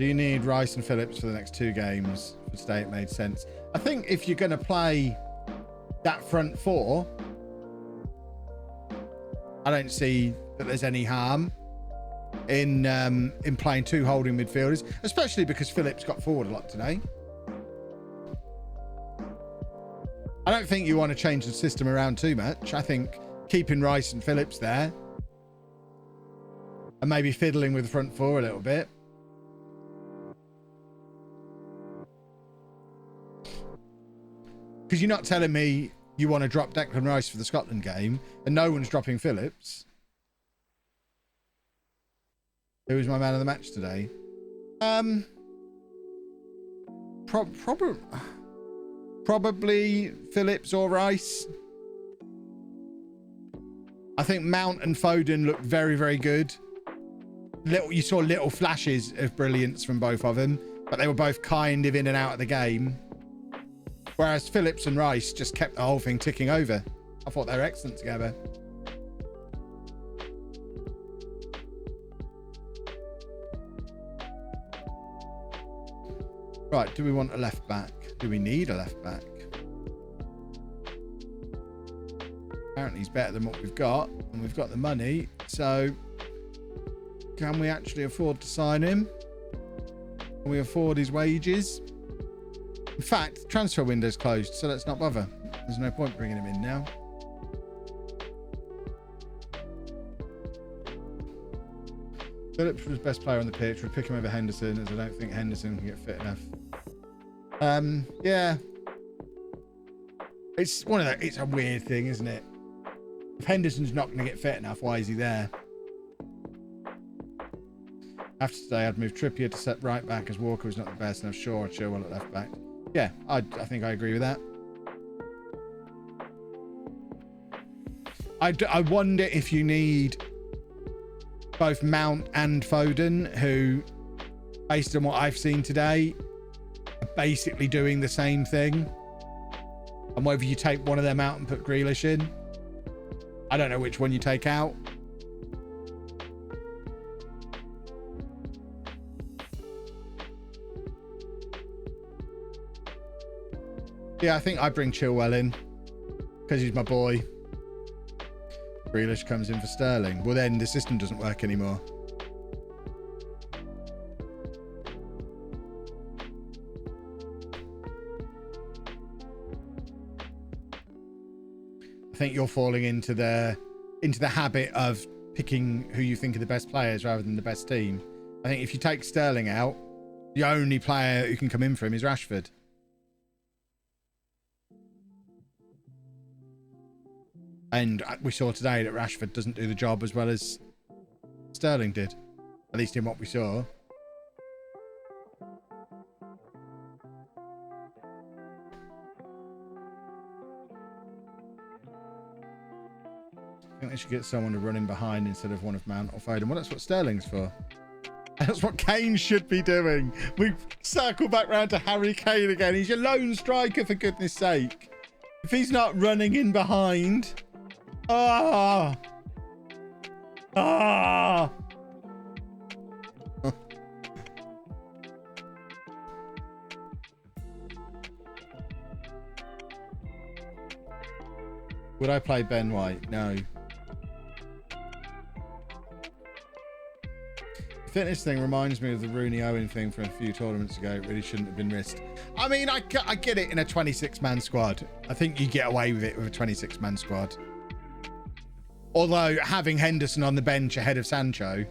Do you need Rice and Phillips for the next 2 games? For today, it made sense. I think if you're going to play that front 4, I don't see that there's any harm in playing 2 holding midfielders, especially because Phillips got forward a lot today. I don't think you want to change the system around too much. I think keeping Rice and Phillips there and maybe fiddling with the front 4 a little bit. Because you're not telling me you want to drop Declan Rice for the Scotland game and no one's dropping Phillips. Who was my man of the match today? Probably Phillips or Rice. I think Mount and Foden looked very, very good. You saw little flashes of brilliance from both of them, but they were both kind of in and out of the game. Whereas Phillips and Rice just kept the whole thing ticking over. I thought they were excellent together. Right, do we want a left back? Do we need a left back? Apparently he's better than what we've got, and we've got the money. So, can we actually afford to sign him? Can we afford his wages? In fact, transfer window's closed, so let's not bother. There's no point bringing him in now. Phillips was best player on the pitch. We'd pick him over Henderson, as I don't think Henderson can get fit enough. Yeah. It's one of the, it's a weird thing, isn't it? If Henderson's not going to get fit enough, why is he there? After today, I'd move Trippier to set right back as Walker was not the best, and I'm sure I'd Chilwell at left back. Yeah, I think I agree with that. I wonder if you need both Mount and Foden, who, based on what I've seen today, are basically doing the same thing. And whether you take one of them out and put Grealish in, I don't know which one you take out. Yeah, I think I bring Chilwell in because he's my boy. Grealish comes in for Sterling. Well, then the system doesn't work anymore. I think you're falling into the habit of picking who you think are the best players rather than the best team. I think if you take Sterling out, the only player who can come in for him is Rashford. And we saw today that Rashford doesn't do the job as well as Sterling did, at least in what we saw. I think they should get someone to run in behind instead of one of Mount or Foden. Well, that's what Sterling's for. That's what Kane should be doing. We circle back round to Harry Kane again. He's your lone striker, for goodness sake. If he's not running in behind... Ah! Ah! Would I play Ben White? No. The fitness thing reminds me of the Rooney Owen thing from a few tournaments ago. It really shouldn't have been risked. I mean, I get it in a 26-man squad. I think you get away with it with a 26-man squad. Although having Henderson on the bench ahead of Sancho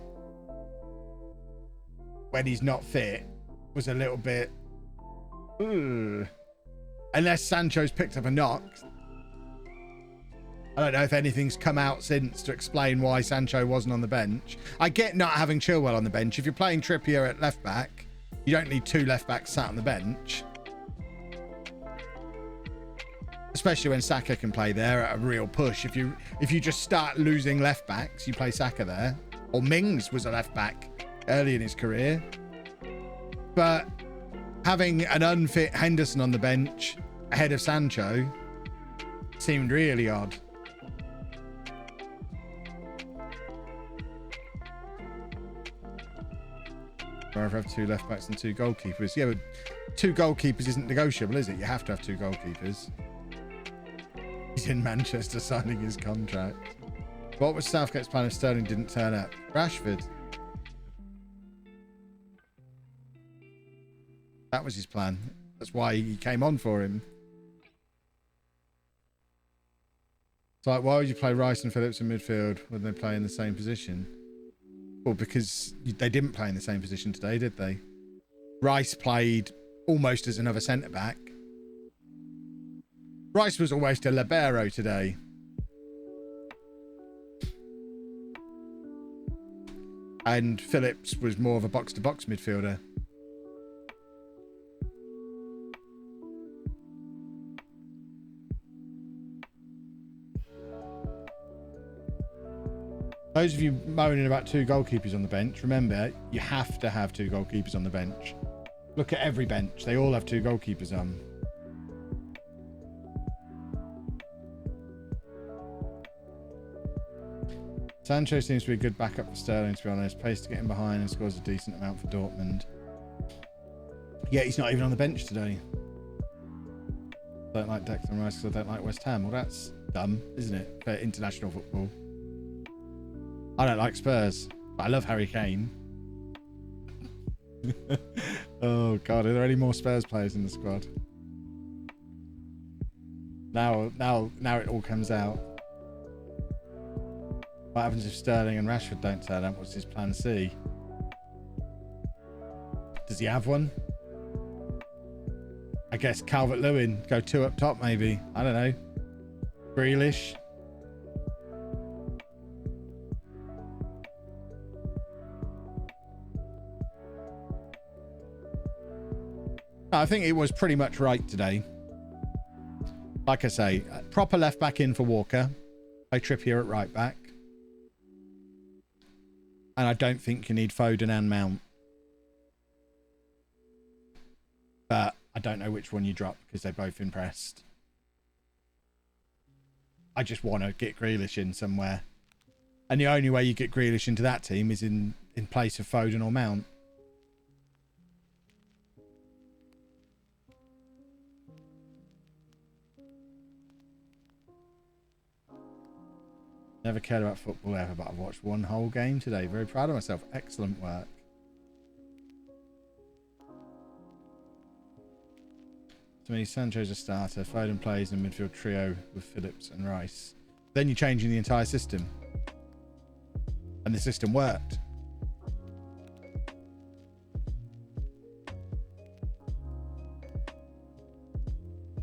when he's not fit was a little bit... Ugh. Unless Sancho's picked up a knock. I don't know if anything's come out since to explain why Sancho wasn't on the bench. I get not having Chilwell on the bench. If you're playing Trippier at left back, you don't need 2 left backs sat on the bench. Especially when Saka can play there at a real push. If you just start losing left backs, you play Saka there. Or Mings was a left back early in his career. But having an unfit Henderson on the bench ahead of Sancho seemed really odd. rather have 2 left backs and 2 goalkeepers. Yeah, but 2 goalkeepers isn't negotiable, is it? You have to have 2 goalkeepers. He's in Manchester signing his contract. What was Southgate's plan if Sterling didn't turn up? Rashford. That was his plan. That's why he came on for him. It's like, why would you play Rice and Phillips in midfield when they play in the same position? Well, because they didn't play in the same position today, did they? Rice played almost as another centre-back. Rice was almost a libero today. And Phillips was more of a box-to-box midfielder. Those of you moaning about 2 goalkeepers on the bench, remember, you have to have 2 goalkeepers on the bench. Look at every bench. They all have 2 goalkeepers on. Sancho seems to be a good backup for Sterling, to be honest. Pace to get him behind and scores a decent amount for Dortmund. Yeah, he's not even on the bench today. Don't like Declan Rice because I don't like West Ham. Well, that's dumb, isn't it? For international football. I don't like Spurs, but I love Harry Kane. Oh, God. Are there any more Spurs players in the squad? Now it all comes out. What happens if Sterling and Rashford don't turn up? What's his plan C? Does he have one? I guess Calvert-Lewin. Go 2 up top, maybe. I don't know. Grealish. I think it was pretty much right today. Like I say, proper left back in for Walker. Play Trippier at right back. And I don't think you need Foden and Mount. But I don't know which one you drop because they're both impressed. I just want to get Grealish in somewhere. And the only way you get Grealish into that team is in place of Foden or Mount. Never cared about football ever, but I've watched 1 whole game today. Very proud of myself. Excellent work. To me, Sancho's a starter. Foden plays in a midfield trio with Phillips and Rice. Then you're changing the entire system. And the system worked.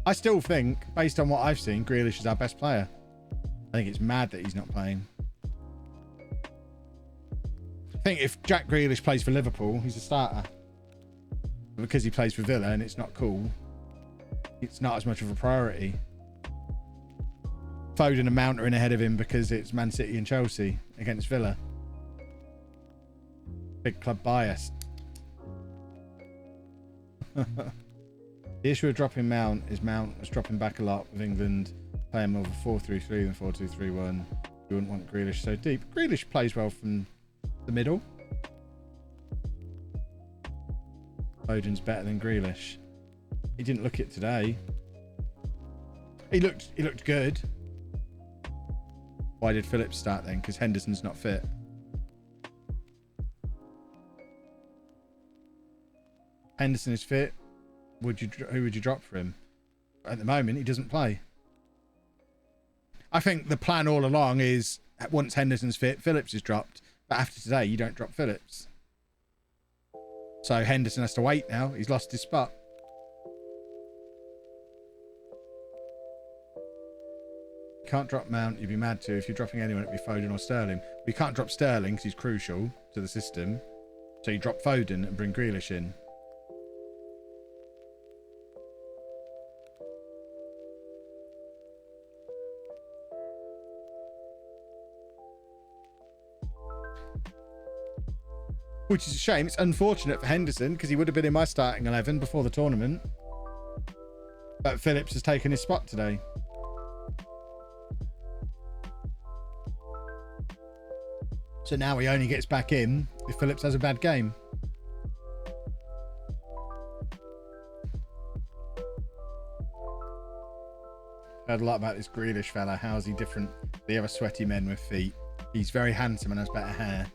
I still think, based on what I've seen, Grealish is our best player. I think it's mad that he's not playing. I think if Jack Grealish plays for Liverpool, he's a starter. But because he plays for Villa and it's not cool, it's not as much of a priority. Foden and Mount are in ahead of him because it's Man City and Chelsea against Villa. Big club bias. The issue of dropping Mount is Mount was dropping back a lot with England. Playing more of a 4-3-3 than 4-2-3-1. We wouldn't want Grealish so deep. Grealish plays well from the middle. Foden's better than Grealish. He didn't look it today. He looked good. Why did Phillips start then? Because Henderson's not fit. Henderson is fit. Who would you drop for him? At the moment, he doesn't play. I think the plan all along is once Henderson's fit, Phillips is dropped. But after today, you don't drop Phillips. So Henderson has to wait now. He's lost his spot. You can't drop Mount. You'd be mad to. If you're dropping anyone, it'd be Foden or Sterling. But you can't drop Sterling because he's crucial to the system. So you drop Foden and bring Grealish in. Which is a shame. It's unfortunate for Henderson because he would have been in my starting 11 before the tournament. But Phillips has taken his spot today. So now he only gets back in if Phillips has a bad game. Heard a lot about this Grealish fella. How's he different to the other sweaty men with feet? He's very handsome and has better hair.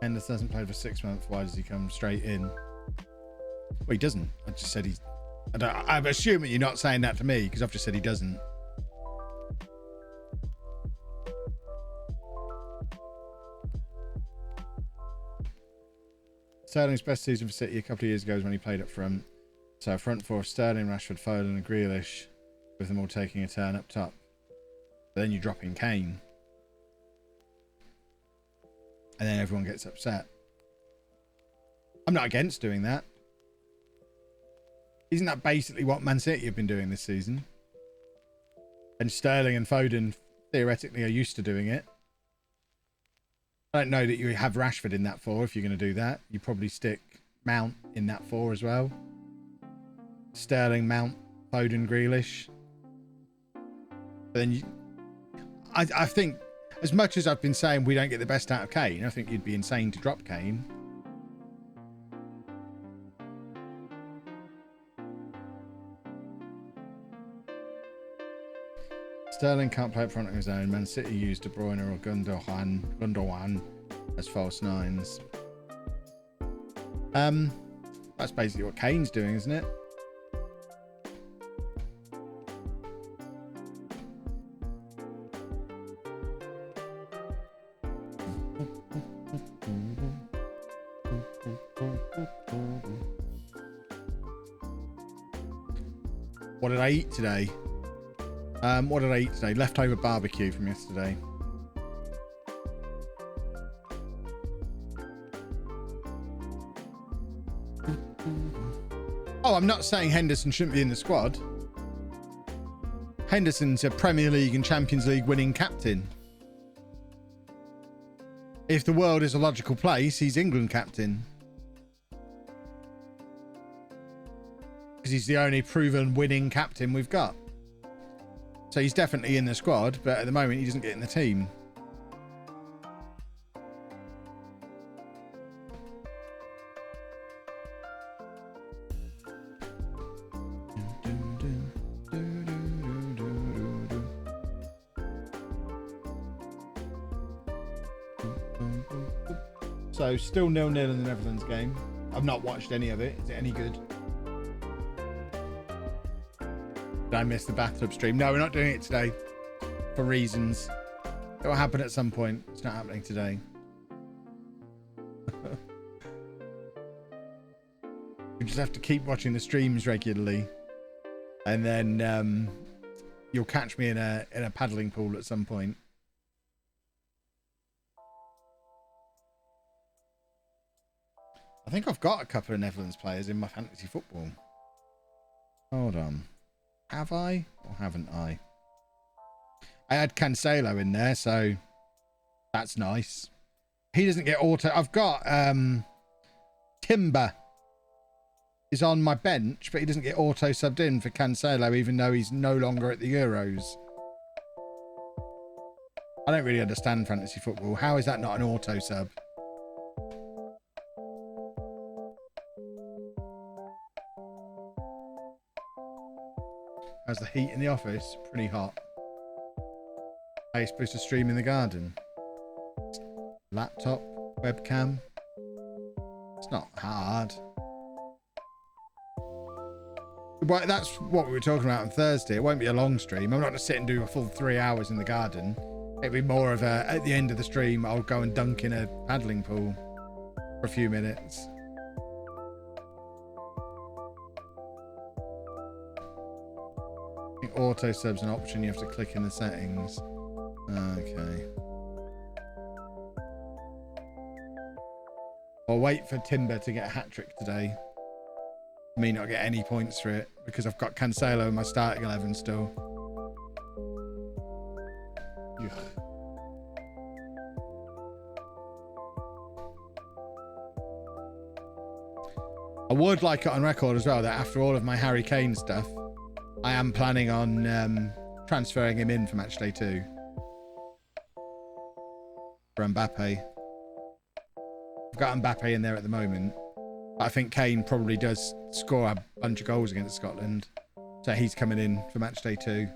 Henderson hasn't played for 6 months. Why does he come straight in? Well, he doesn't. I just said he's... I'm assuming you're not saying that to me because I've just said he doesn't. Sterling's best season for City a couple of years ago was when he played up front. So a front four of Sterling, Rashford, Foden and Grealish, with them all taking a turn up top. But then you drop in Kane. And then everyone gets upset. I'm not against doing that. Isn't that basically what Man City have been doing this season? And Sterling and Foden theoretically are used to doing it. I don't know that you have Rashford in that four if you're going to do that. You probably stick Mount in that four as well. Sterling, Mount, Foden, Grealish. But then I think, as much as I've been saying we don't get the best out of Kane, I think you'd be insane to drop Kane. Sterling can't play up front on his own. Man City used De Bruyne or Gundogan as false nines. That's basically what Kane's doing, isn't it? What did I eat today? What did I eat today? Leftover barbecue from yesterday. Oh, I'm not saying Henderson shouldn't be in the squad. Henderson's a Premier League and Champions League winning captain. If the world is a logical place, he's England captain. Because he's the only proven winning captain we've got. So he's definitely in the squad, but at the moment he doesn't get in the team. So still 0-0 in the Netherlands game. I've not watched any of it. Is it any good? Did I miss the bathtub stream? No, we're not doing it today for reasons. It will happen at some point. It's not happening today. You just have to keep watching the streams regularly, and then you'll catch me in a paddling pool at some point. I think I've got a couple of Netherlands players in my fantasy football. Hold on. Have I or haven't I? I had Cancelo in there, so that's nice. He doesn't get auto. I've got Timber is on my bench, but he doesn't get auto subbed in for Cancelo, even though he's no longer at the Euros. I don't really understand fantasy football. How is that not an auto sub? How's the heat in the office? Pretty hot. Are you supposed to stream in the garden? Laptop, webcam. It's not hard. But that's what we were talking about on Thursday. It won't be a long stream. I'm not going to sit and do a full 3 hours in the garden. It'll be more of a, at the end of the stream, I'll go and dunk in a paddling pool for a few minutes. I think auto sub's an option you have to click in the settings. Okay. I'll wait for Timber to get a hat-trick today. Me not get any points for it because I've got Cancelo in my starting 11 still. Ugh. I would like it on record as well that after all of my Harry Kane stuff, I am planning on transferring him in for matchday 2 for Mbappe. I've got Mbappe in there at the moment. I think Kane probably does score a bunch of goals against Scotland. So he's coming in for match day 2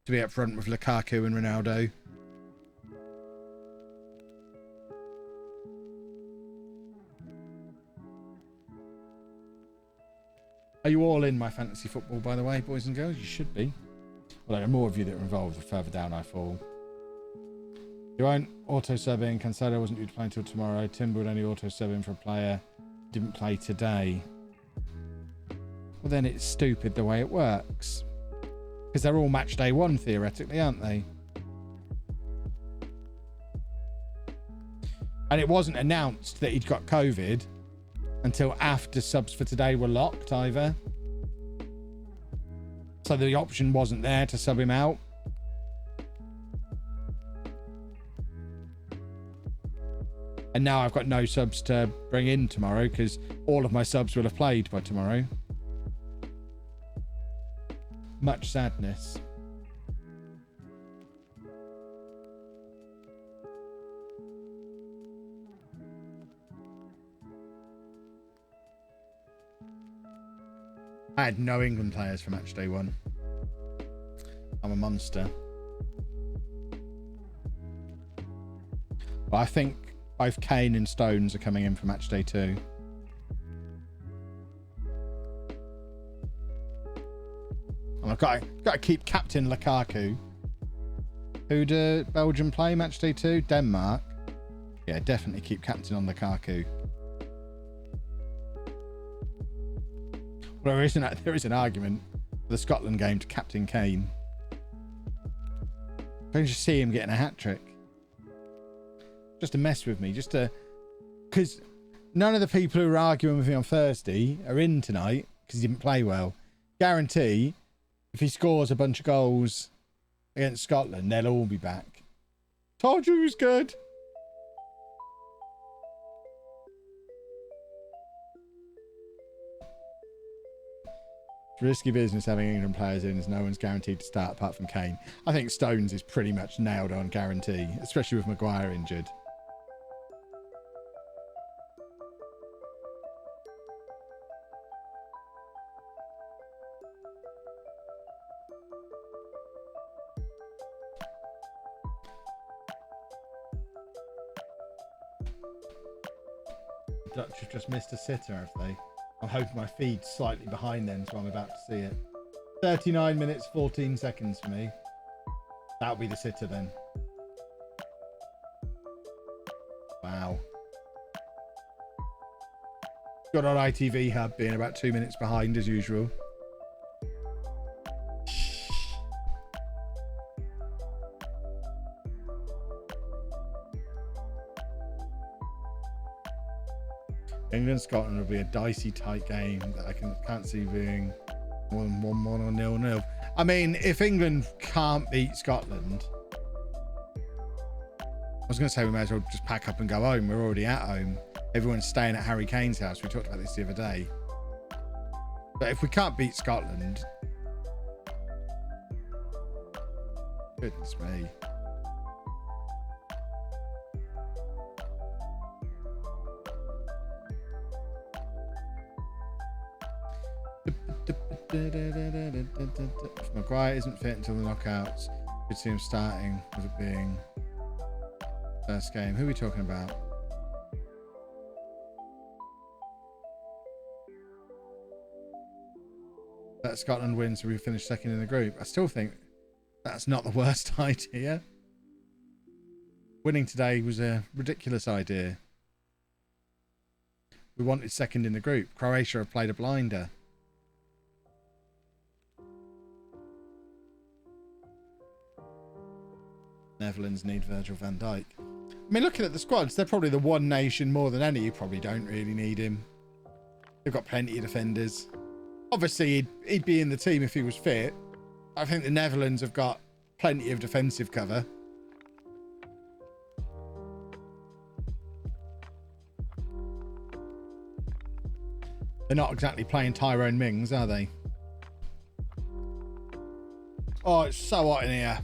to be up front with Lukaku and Ronaldo. Are you all in my fantasy football, by the way, boys and girls? You should be. Well, there are more of you that are involved the further down I fall. You won't auto-subbing. Cancelo wasn't due to play until tomorrow. Timber would only auto-subbing for a player who didn't play today. Well, then it's stupid the way it works. Because they're all match day 1, theoretically, aren't they? And it wasn't announced that he'd got COVID until after subs for today were locked, either. So the option wasn't there to sub him out. And now I've got no subs to bring in tomorrow because all of my subs will have played by tomorrow. Much sadness. I had no England players for match day 1. I'm a monster. But I think both Kane and Stones are coming in for match day 2. And I've got to keep captain Lukaku. Who do Belgium play match day 2? Denmark. Yeah, definitely keep captain on Lukaku. Well, there is an argument for the Scotland game to captain Kane. I can just see him getting a hat-trick. Just to mess with me. Just to... Because none of the people who were arguing with me on Thursday are in tonight because he didn't play well. Guarantee, if he scores a bunch of goals against Scotland, they'll all be back. Told you he was good. It's risky business having England players in as no one's guaranteed to start apart from Kane. I think Stones is pretty much nailed on guarantee, especially with Maguire injured. The Dutch have just missed a sitter, have they? I'm hoping my feed's slightly behind then, so I'm about to see it. 39 minutes, 14 seconds for me. That'll be the sitter then. Wow. Got on ITV Hub being about 2 minutes behind as usual. England-Scotland will be a dicey, tight game that I can't see being more than 1-1 or 0-0. I mean, if England can't beat Scotland, I was going to say we may as well just pack up and go home. We're already at home. Everyone's staying at Harry Kane's house. We talked about this the other day. But if we can't beat Scotland, goodness me. If Maguire isn't fit until the knockouts, could see him starting with it being first game. Who are we talking about? That Scotland wins, so we finish second in the group. I still think that's not the worst idea. Winning today was a ridiculous idea. We wanted second in the group. Croatia have played a blinder. Netherlands need Virgil van Dijk. I mean, looking at the squads, they're probably the one nation more than any who probably don't really need him. They've got plenty of defenders. Obviously, he'd be in the team if he was fit. I think the Netherlands have got plenty of defensive cover. They're not exactly playing Tyrone Mings, are they? Oh, it's so hot in here.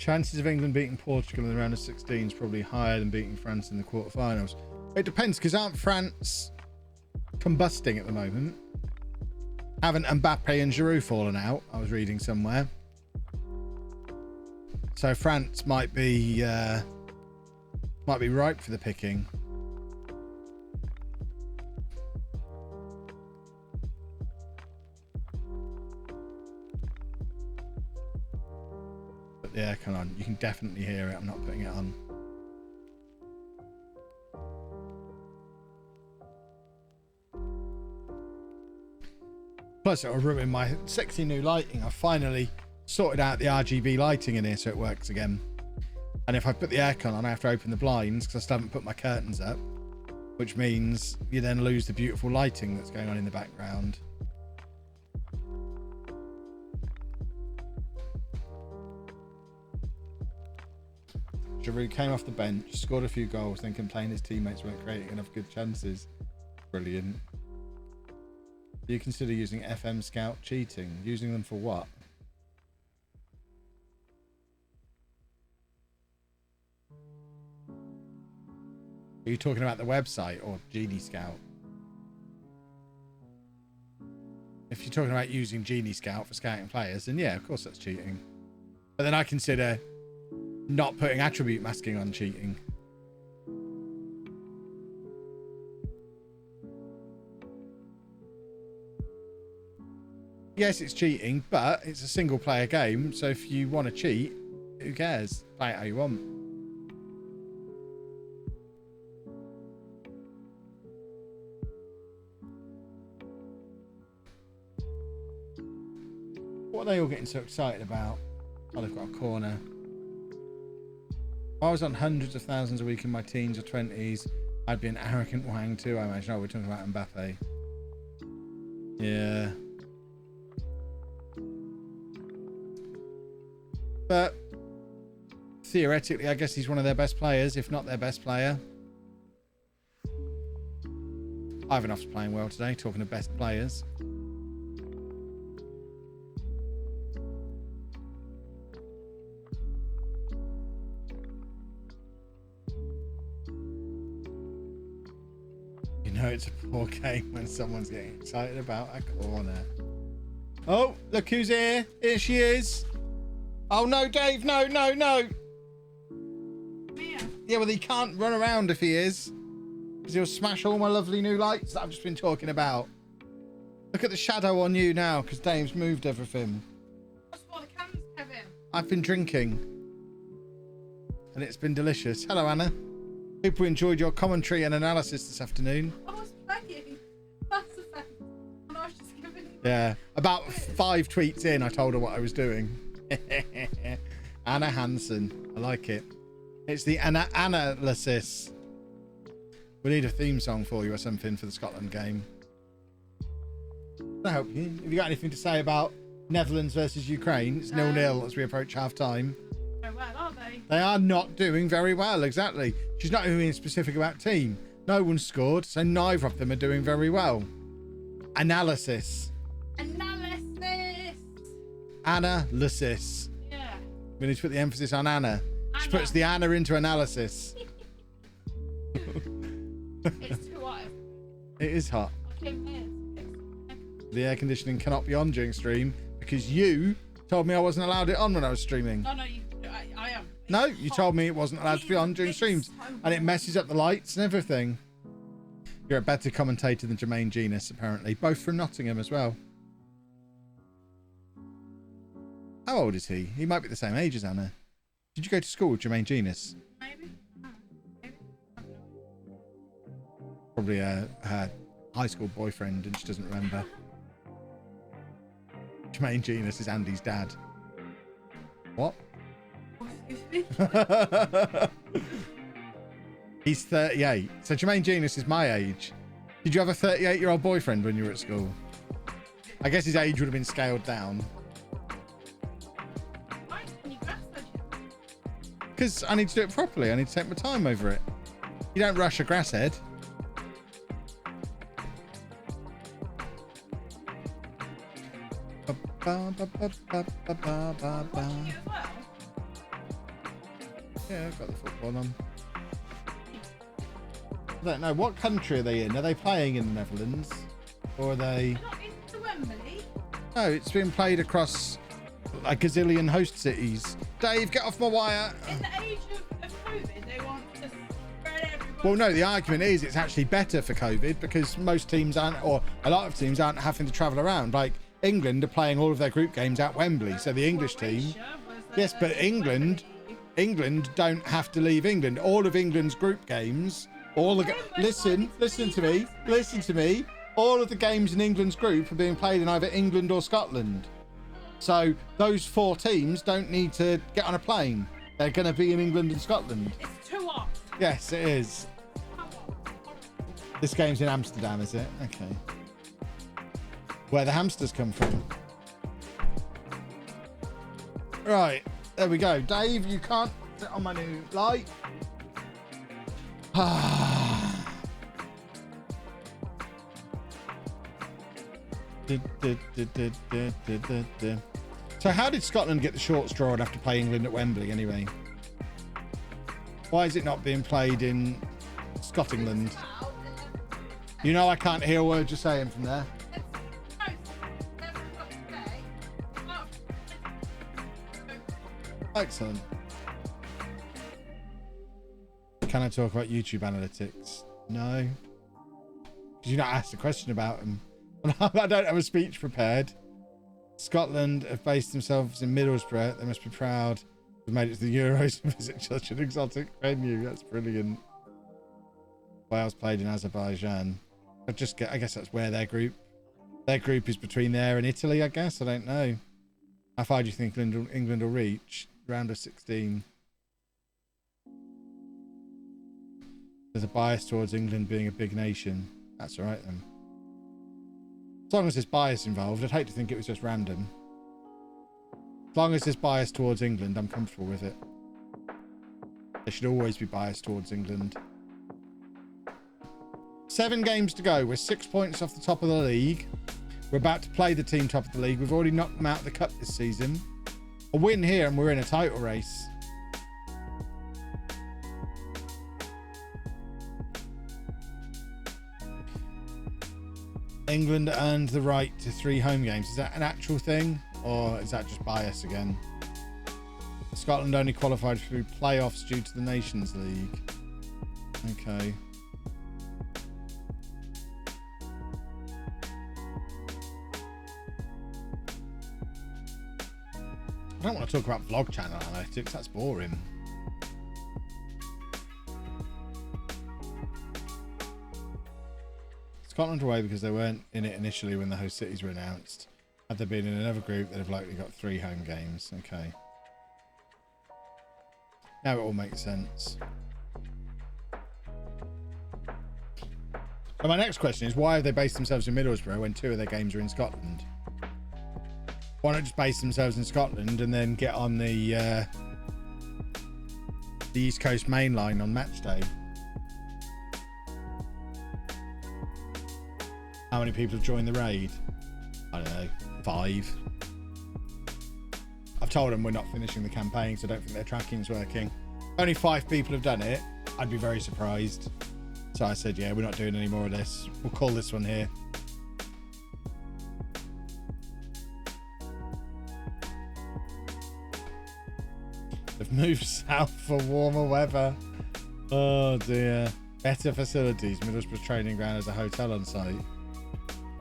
Chances of England beating Portugal in the round of 16 is probably higher than beating France in the quarterfinals. It depends, because aren't France combusting at the moment? Haven't Mbappe and Giroud fallen out? I was reading somewhere. So France might be ripe for the picking. But yeah, come on. You can definitely hear it. I'm not putting it on. Plus, it'll ruin my sexy new lighting. I finally sorted out the RGB lighting in here so it works again. And if I put the aircon on, I have to open the blinds because I still haven't put my curtains up, which means you then lose the beautiful lighting that's going on in the background. Giroud came off the bench, scored a few goals, then complained his teammates weren't creating enough good chances. Brilliant. Do you consider using FM Scout cheating? Using them for what? Are you talking about the website or Genie Scout? If you're talking about using Genie Scout for scouting players, then yeah, of course that's cheating. But then I consider not putting attribute masking on cheating. Yes, it's cheating, but it's a single player game. So if you want to cheat, who cares? Play it how you want. What are they all getting so excited about? Oh, they've got a corner. If I was on hundreds of thousands a week in my teens or 20s, I'd be an arrogant wang too, I imagine. Oh, we're talking about Mbappe. Yeah. But theoretically, I guess he's one of their best players, if not their best player. Ivanov's playing well today, talking of best players. You know it's a poor game when someone's getting excited about a corner. Oh, look who's here. Here she is. Oh, no, Dave. No, no, no. Yeah, well, he can't run around if he is. Because he'll smash all my lovely new lights that I've just been talking about. Look at the shadow on you now, because Dave's moved everything. That's what the cans, Kevin. I've been drinking. And it's been delicious. Hello, Anna. Hope you enjoyed your commentary and analysis this afternoon. I was playing Mass Effect. And I was just giving you... Yeah. About 5 tweets in, I told her what I was doing. Anna Hansen. I like it. It's the analysis. We need a theme song for you or something for the Scotland game. Can I help you? Have you got anything to say about Netherlands versus Ukraine? It's 0-0 as we approach half time. Very well, are they? They are not doing very well, exactly. She's not even being specific about team. No one scored, so neither of them are doing very well. Analysis. Analysis. Yeah. We need to put the emphasis on Anna. She puts the Anna into analysis. It's too hot. It is hot. I came here. The air conditioning cannot be on during stream because you told me I wasn't allowed it on when I was streaming. No, I am. No, you told me it wasn't allowed to be on during streams. And it messes up the lights and everything. You're a better commentator than Jermaine Genus, apparently. Both from Nottingham as well. How old is he? He might be the same age as Anna. Did you go to school with Jermaine Genus? Maybe. Maybe. Probably her high school boyfriend and she doesn't remember. Jermaine Genus is Andy's dad. What? Excuse me? He's 38. So Jermaine Genus is my age. Did you have a 38-year-old boyfriend when you were at school? I guess his age would have been scaled down. Why? Can you grassfed you? Because I need to do it properly. I need to take my time over it. You don't rush a grass head. Watching you as well? Yeah, I've got the football on. I don't know. What country are they in? Are they playing in the Netherlands? Or are they... They're not into Wembley. No, it's been played across a gazillion host cities. Dave, get off my wire. In the age of COVID, they want to spread everybody. Well, no, the argument is it's actually better for COVID because most teams aren't, or a lot of teams aren't having to travel around. Like England are playing all of their group games at Wembley. So the English team... Yes, but England don't have to leave England. All of England's group games... Listen to me. All of the games in England's group are being played in either England or Scotland. So those 4 teams don't need to get on a plane. They're going to be in England and Scotland. It's too hot. Yes, it is. This game's in Amsterdam, is it? Okay. Where the hamsters come from. Right, there we go. Dave, you can't sit on my new light. So how did Scotland get the short straw and have to play England at Wembley anyway? Why is it not being played in Scotland? You know I can't hear a word you're saying from there. Excellent. Can I talk about YouTube analytics? No. Because you're not asked a question about them. I don't have a speech prepared. Scotland have based themselves in Middlesbrough. They must be proud. They've made it to the Euros and visit such an exotic venue. That's brilliant. Wales played in Azerbaijan. I guess that's where their group is between there and Italy, I guess. I don't know. How far do you think England will reach? Round of 16. There's a bias towards England being a big nation. That's all right then. As long as there's bias involved, I'd hate to think it was just random. As long as there's bias towards England, I'm comfortable with it. There should always be bias towards England. 7 games to go. We're 6 points off the top of the league. We're about to play the team top of the league. We've already knocked them out of the cup this season. A win here and we're in a title race. England earned the right to 3 home games. Is that an actual thing or is that just bias again? Scotland only qualified through playoffs due to the Nations League. Okay. I don't want to talk about vlog channel analytics. That's boring. Scotland away because they weren't in it initially when the host cities were announced. Had they been in another group, they'd have likely got 3 home games. Okay. Now it all makes sense. So my next question is, why have they based themselves in Middlesbrough when 2 of their games are in Scotland? Why not just base themselves in Scotland and then get on the East Coast main line on match day? How many people have joined the raid? I don't know, 5. I've told them we're not finishing the campaign, so I don't think their tracking's working. Only 5 people have done it. I'd be very surprised. So I said, yeah, we're not doing any more of this. We'll call this one here. They've moved south for warmer weather. Oh dear. Better facilities. Middlesbrough training ground as a hotel on site.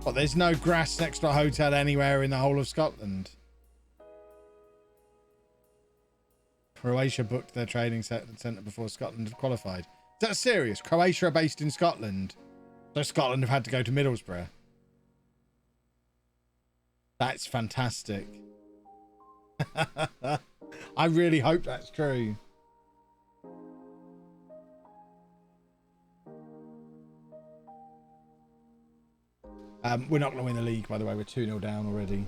But there's no grass next to a hotel anywhere in the whole of Scotland. Croatia booked their training centre before Scotland had qualified. Is that serious? Croatia are based in Scotland. So Scotland have had to go to Middlesbrough. That's fantastic. I really hope that's true. We're not going to win the league, by the way. We're 2-0 down already.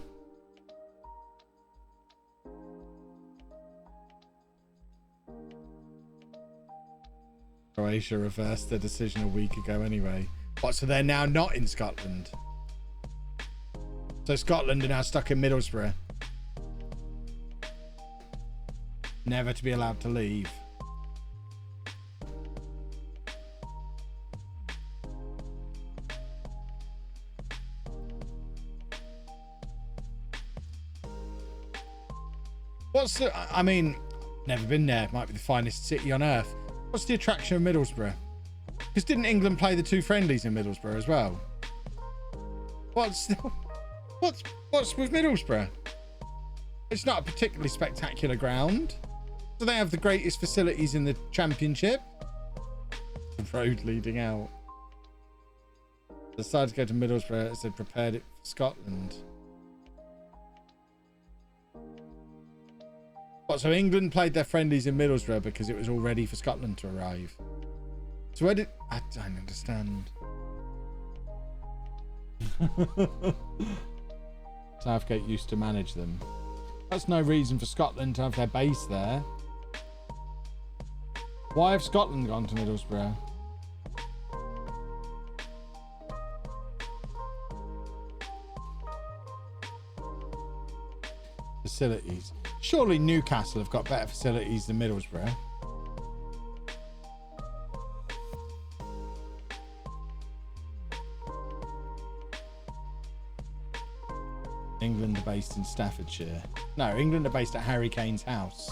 Croatia reversed their decision a week ago anyway. What, so they're now not in Scotland? So Scotland are now stuck in Middlesbrough. Never to be allowed to leave. What's the, I mean, never been there. It might be the finest city on earth. What's the attraction of Middlesbrough? Because didn't England play the 2 friendlies in Middlesbrough as well? What's with Middlesbrough? It's not a particularly spectacular ground. Do they have the greatest facilities in the championship? The road leading out. Decided to go to Middlesbrough as they prepared it for Scotland. What, so England played their friendlies in Middlesbrough because it was all ready for Scotland to arrive. So where did... I don't understand. Southgate used to manage them. That's no reason for Scotland to have their base there. Why have Scotland gone to Middlesbrough? Facilities. Surely Newcastle have got better facilities than Middlesbrough. England are based in Staffordshire. No, England are based at Harry Kane's house.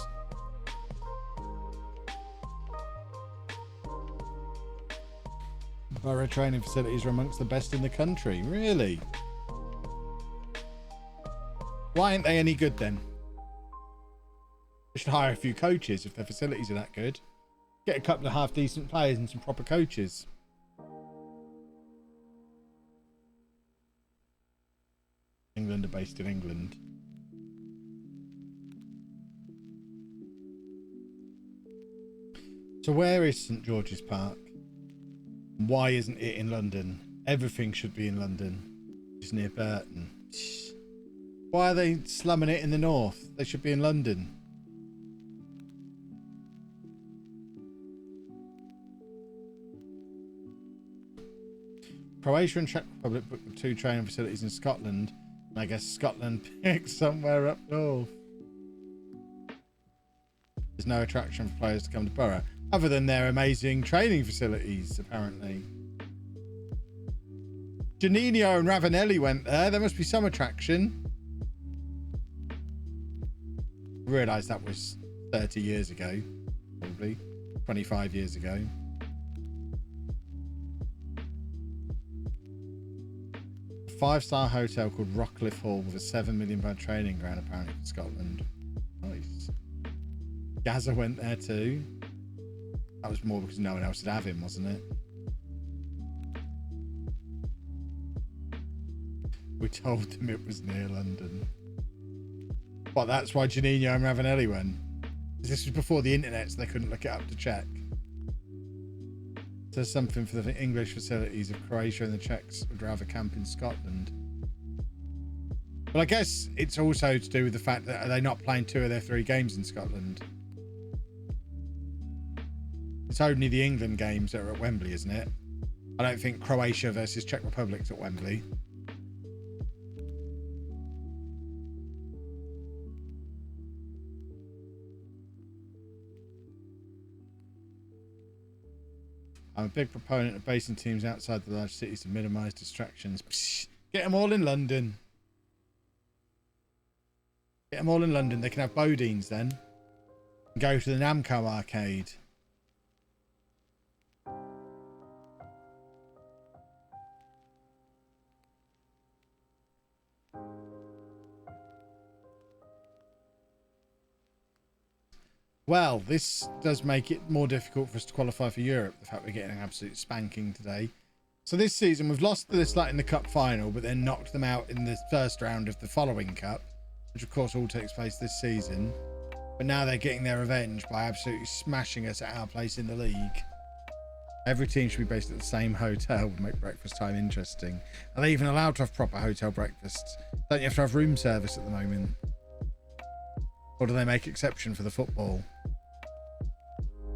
Borough training facilities are amongst the best in the country. Really? Why aren't they any good then? They should hire a few coaches if their facilities are that good. Get a couple of half decent players and some proper coaches. England are based in England. So where is St George's Park? Why isn't it in London? Everything should be in London. It's near Burton. Why are they slumming it in the north? They should be in London. Croatia and Czech Republic booked the 2 training facilities in Scotland. And I guess Scotland picked somewhere up north. There's no attraction for players to come to Borough, other than their amazing training facilities, apparently. Janino and Ravanelli went there. There must be some attraction. I realised that was 30 years ago, probably 25 years ago. A 5-star hotel called Rockcliffe Hall with a £7 million training ground apparently for Scotland. Nice. Gaza went there too. That was more because no one else would have him, wasn't it? We told them it was near London. But that's why Janino and Ravanelli went. This was before the internet, so they couldn't look it up to check. So something for the English facilities of Croatia and the Czechs would rather camp in Scotland. But I guess it's also to do with the fact that are they not playing 2 of their 3 games in Scotland? It's only the England games that are at Wembley, isn't it? I don't think Croatia versus Czech Republic's at Wembley. I'm a big proponent of basing teams outside the large cities to minimise distractions. Psh, get them all in London. Get them all in London. They can have Bodines then. And go to the Namco arcade. Well, this does make it more difficult for us to qualify for Europe, the fact we're getting an absolute spanking today. So this season, we've lost to this lot in the cup final, but then knocked them out in the first round of the following cup, which of course all takes place this season. But now they're getting their revenge by absolutely smashing us at our place in the league. Every team should be based at the same hotel to make breakfast time interesting. Are they even allowed to have proper hotel breakfasts? Don't you have to have room service at the moment? Or do they make exception for the football?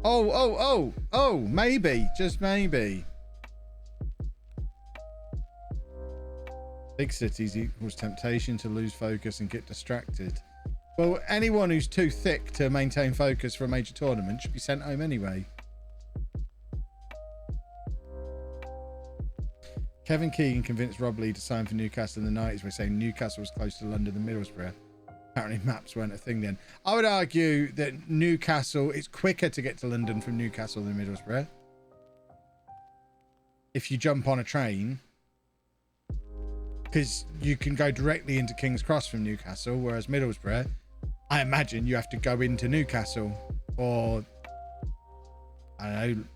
Oh, maybe. Just maybe. Big cities equals temptation to lose focus and get distracted. Well, anyone who's too thick to maintain focus for a major tournament should be sent home anyway. Kevin Keegan convinced Rob Lee to sign for Newcastle in the 90s by saying Newcastle was closer to London than Middlesbrough. Apparently maps weren't a thing then. I would argue that Newcastle, it's quicker to get to London from Newcastle than Middlesbrough. If you jump on a train. Because you can go directly into King's Cross from Newcastle, whereas Middlesbrough, I imagine you have to go into Newcastle. Or, I don't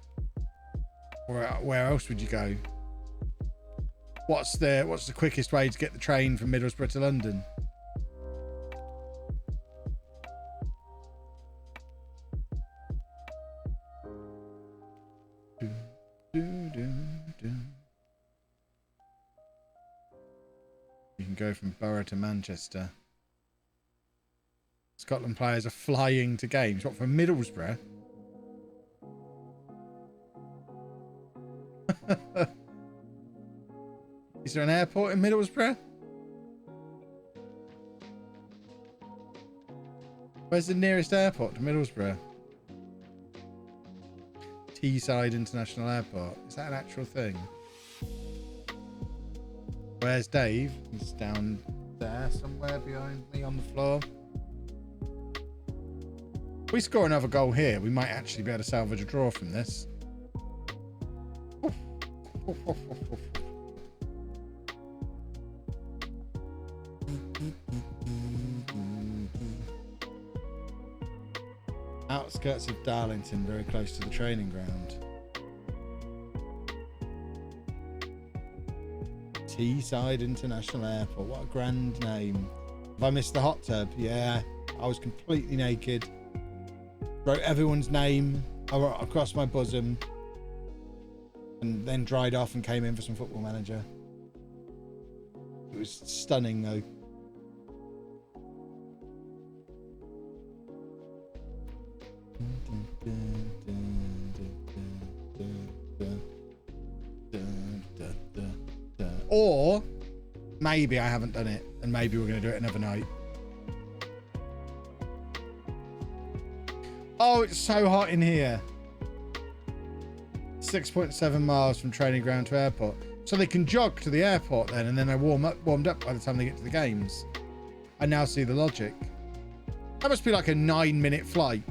know, where else would you go? What's the quickest way to get the train from Middlesbrough to London? You can go from Borough to Manchester. Scotland players are flying to games. What, from Middlesbrough? Is there an airport in Middlesbrough? Where's the nearest airport to Middlesbrough? Teesside International Airport. Is that an actual thing? Where's Dave? He's down there somewhere behind me on the floor. If we score another goal here, we might actually be able to salvage a draw from this. Outskirts of Darlington, very close to the training ground. Teesside International Airport. What a grand name. Have I missed the hot tub? Yeah. I was completely naked. Wrote everyone's name across my bosom. And then dried off and came in for some Football Manager. It was stunning though. Or maybe I haven't done it and maybe we're going to do it another night. Oh, it's so hot in here. 6.7 miles from training ground to airport. So they can jog to the airport then and then they're warmed up by the time they get to the games. I now see the logic. That must be like a 9-minute flight.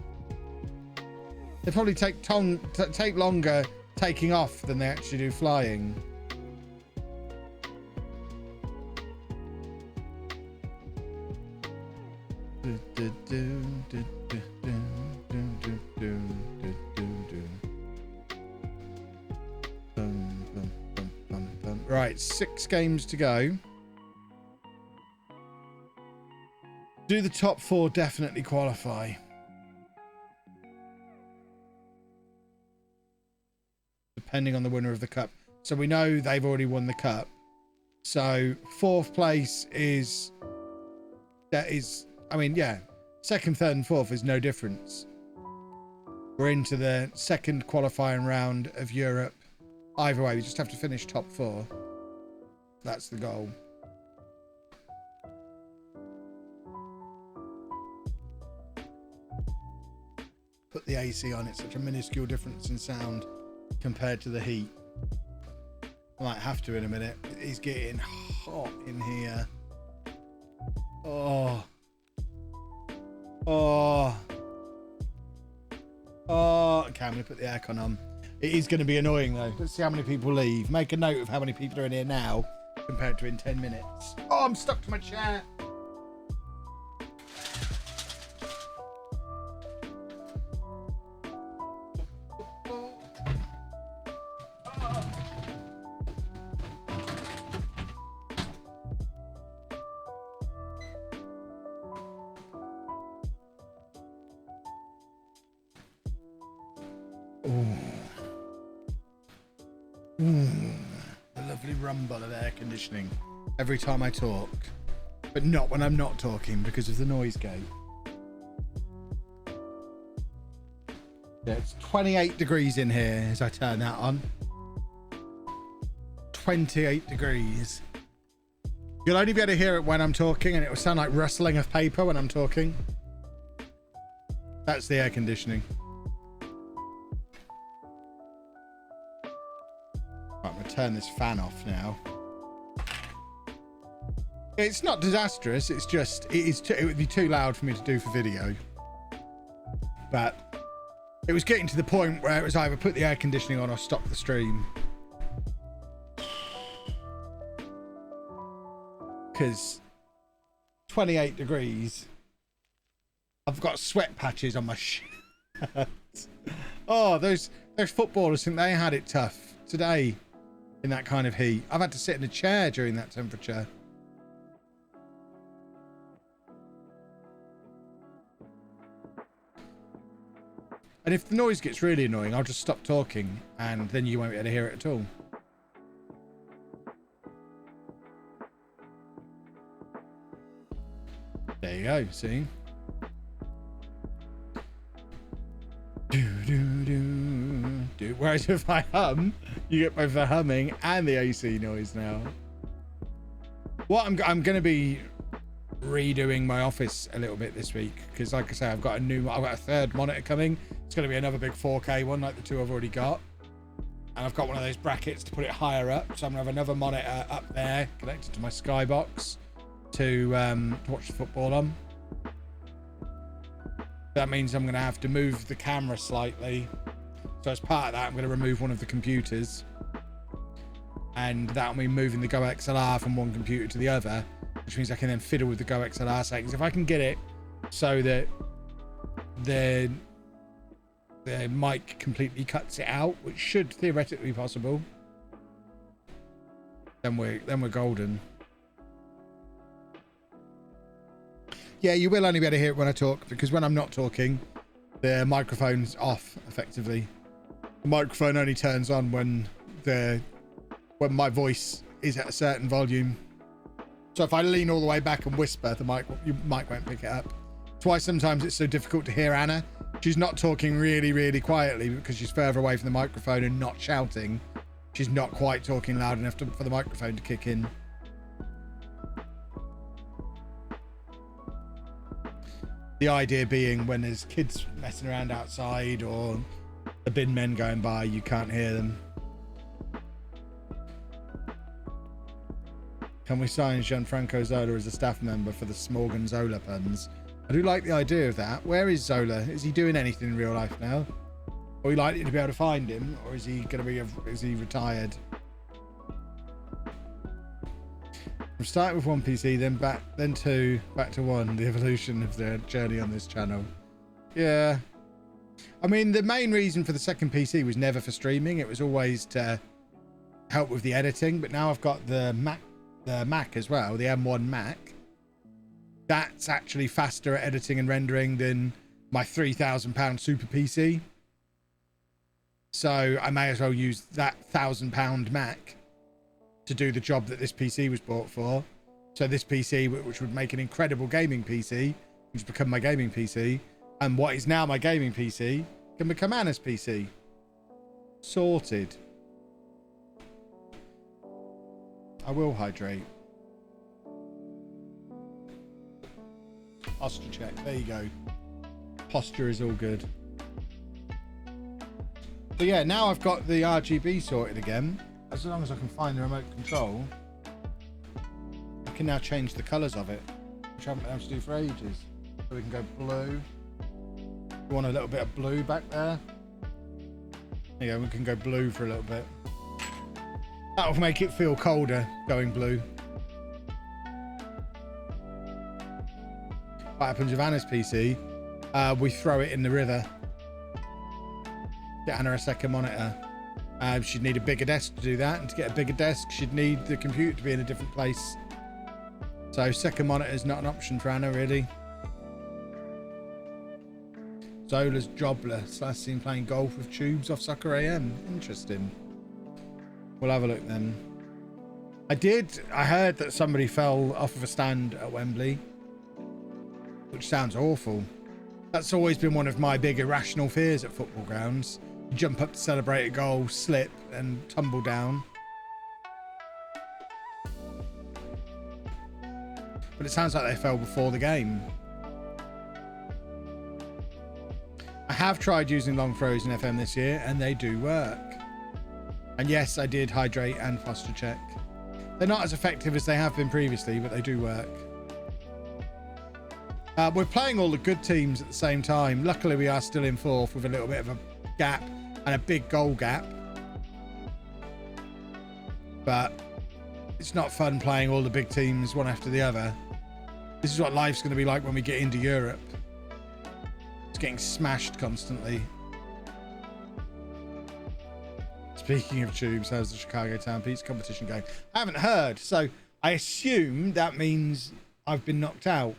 They probably take longer taking off than they actually do flying. Right, 6 games to go. Do the top 4 definitely qualify? Depending on the winner of the cup. So we know they've already won the cup. So 4th place is... I mean, yeah. 2nd, 3rd and 4th is no difference. We're into the 2nd qualifying round of Europe. Either way, we just have to finish top 4. That's the goal. Put the AC on. It's such a minuscule difference in sound compared to the heat. I might have to in a minute. It's getting hot in here. Oh. Oh. Oh. Okay, I'm going to put the aircon on. It is going to be annoying though. Let's see how many people leave. Make a note of how many people are in here now compared to in 10 minutes. Oh, I'm stuck to my chair. The lovely rumble of air conditioning every time I talk, but not when I'm not talking because of the noise gate. Yeah, it's 28 degrees in here as I turn that on. 28 degrees. You'll only be able to hear it when I'm talking, and it will sound like rustling of paper when I'm talking. That's the air conditioning. I'm going to turn this fan off now. It's not disastrous. It's just it would be too loud for me to do for video. But it was getting to the point where it was either put the air conditioning on or stop the stream. Because 28 degrees. I've got sweat patches on my shirt. Oh, those footballers think they had it tough today in that kind of heat. I've had to sit in a chair during that temperature. And if the noise gets really annoying, I'll just stop talking and then you won't be able to hear it at all. There you go, see? Whereas if I hum, you get both the humming and the AC noise now. What I'm going to be redoing my office a little bit this week because, like I say, I've got a third monitor coming. It's going to be another big 4K one like the two I've already got, and I've got one of those brackets to put it higher up. So I'm going to have another monitor up there connected to my Skybox to watch the football on. That means I'm going to have to move the camera slightly. So as part of that, I'm going to remove one of the computers. And that'll mean moving the Go XLR from one computer to the other, which means I can then fiddle with the Go XLR settings. If I can get it so that the mic completely cuts it out, which should theoretically be possible, then we're golden. Yeah, you will only be able to hear it when I talk, because when I'm not talking, the microphone's off effectively. The microphone only turns on when my voice is at a certain volume. So if I lean all the way back and whisper, the mic won't pick it up. That's why sometimes it's so difficult to hear Anna. She's not talking really, really quietly because she's further away from the microphone and not shouting. She's not quite talking loud enough for the microphone to kick in. The idea being when there's kids messing around outside or the bin men going by, you can't hear them. Can we sign Gianfranco Zola as a staff member for the Smorgon Zola puns? I do like the idea of that. Where is Zola? Is he doing anything in real life now? Are we likely to be able to find him, or is he going to be? Is he retired? I'm starting with one PC, then two, back to one. The evolution of the journey on this channel. Yeah, I mean, the main reason for the second PC was never for streaming. It was always to help with the editing. But now I've got the Mac as well, the M1 Mac. That's actually faster at editing and rendering than my £3,000 super PC. So I may as well use that £1,000 Mac to do the job that this PC was bought for. So this PC, which would make an incredible gaming PC, which become my gaming PC, and what is now my gaming PC can become Anna's PC. Sorted. I will hydrate. Posture check. There you go. Posture is all good. So yeah, now I've got the RGB sorted again. As long as I can find the remote control, I can now change the colours of it, which I haven't been able to do for ages. So we can go blue. We want a little bit of blue back there. There you go, we can go blue for a little bit. That'll make it feel colder, going blue. What happens with Anna's PC? We throw it in the river. Get Anna a second monitor. She'd need a bigger desk to do that, and to get a bigger desk, she'd need the computer to be in a different place. So second monitor is not an option for Anna, really. Zola's jobless. Last seen playing golf with tubes off Soccer AM. Interesting. We'll have a look then. I heard that somebody fell off of a stand at Wembley, which sounds awful. That's always been one of my big irrational fears at football grounds. Jump up to celebrate a goal, slip and tumble down. But it sounds like they fell before the game. I have tried using long throws in FM this year, and they do work. And yes, I did hydrate and posture check. They're not as effective as they have been previously, but they do work. We're playing all the good teams at the same time. Luckily, we are still in fourth with a little bit of a gap and a big goal gap. But it's not fun playing all the big teams one after the other. This is what life's going to be like when we get into Europe. It's getting smashed constantly. Speaking of tubes, how's the Chicago Town Pizza competition going? I haven't heard, so I assume that means I've been knocked out.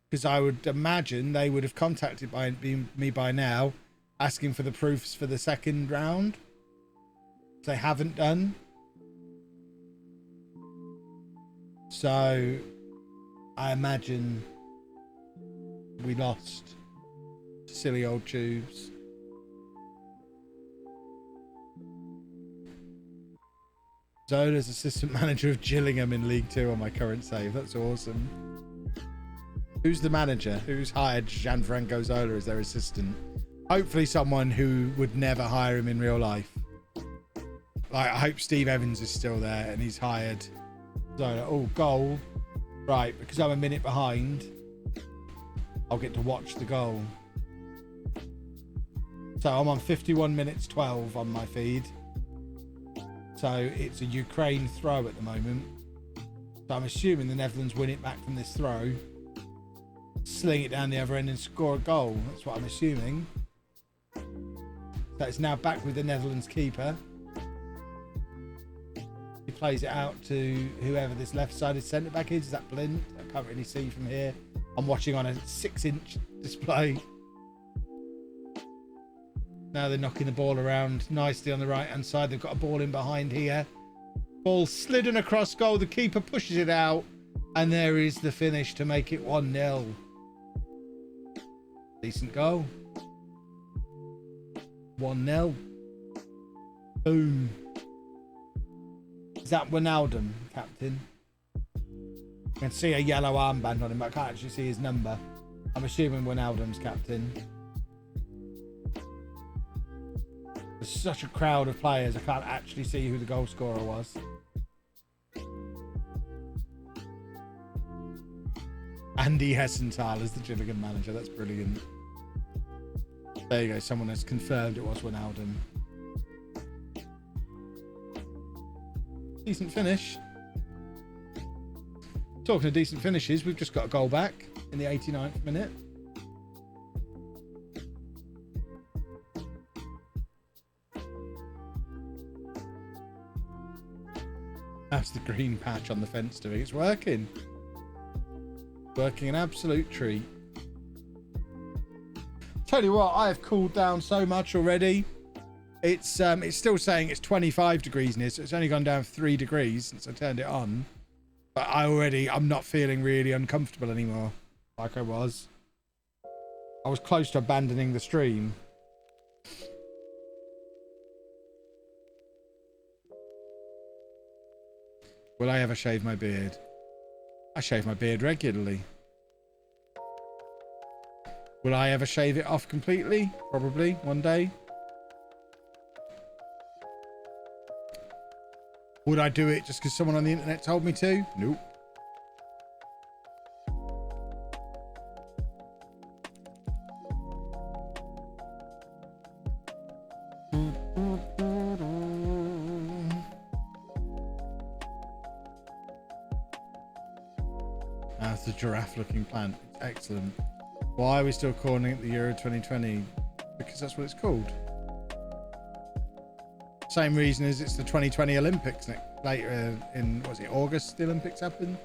Because I would imagine they would have contacted me by now, asking for the proofs for the second round. They haven't done. So I imagine we lost to silly old tubes. Zola's assistant manager of Gillingham in League 2 on my current save. That's awesome. Who's the manager? Who's hired Gianfranco Zola as their assistant? Hopefully someone who would never hire him in real life. Like, I hope Steve Evans is still there and he's hired Zola. Oh, goal. Right, because I'm a minute behind, I'll get to watch the goal. So I'm on 51 minutes 12 on my feed. So it's a Ukraine throw at the moment. So I'm assuming the Netherlands win it back from this throw, sling it down the other end and score a goal. That's what I'm assuming. So it's now back with the Netherlands keeper. He plays it out to whoever this left-sided centre-back is. Is that Blind? I can't really see from here. I'm watching on a 6-inch display. Now they're knocking the ball around nicely on the right-hand side. They've got a ball in behind here. Ball slidden across goal. The keeper pushes it out. And there is the finish to make it 1-0. Decent goal. 1-0. Boom. Is that Wijnaldum, captain? I can see a yellow armband on him, but I can't actually see his number. I'm assuming Wijnaldum's captain. There's such a crowd of players, I can't actually see who the goal scorer was. Andy Hessenthal is the Gillingham manager. That's brilliant. There you go. Someone has confirmed it was Wijnaldum. Decent finish. Talking of decent finishes, we've just got a goal back in the 89th minute. That's the green patch on the fence doing. It's working. Working an absolute treat. Tell you what, I have cooled down so much already. It's still saying it's 25 degrees in here, so it's only gone down 3 degrees since I turned it on. But I'm not feeling really uncomfortable anymore like I was. I was close to abandoning the stream. Will I ever shave my beard? I shave my beard regularly. Will I ever shave it off completely? Probably one day. Would I do it just because someone on the internet told me to? Nope. That's a giraffe-looking plant. It's excellent. Why are we still calling it the Euro 2020? Because that's what it's called. Same reason as it's the 2020 Olympics later in, was it August the Olympics happen?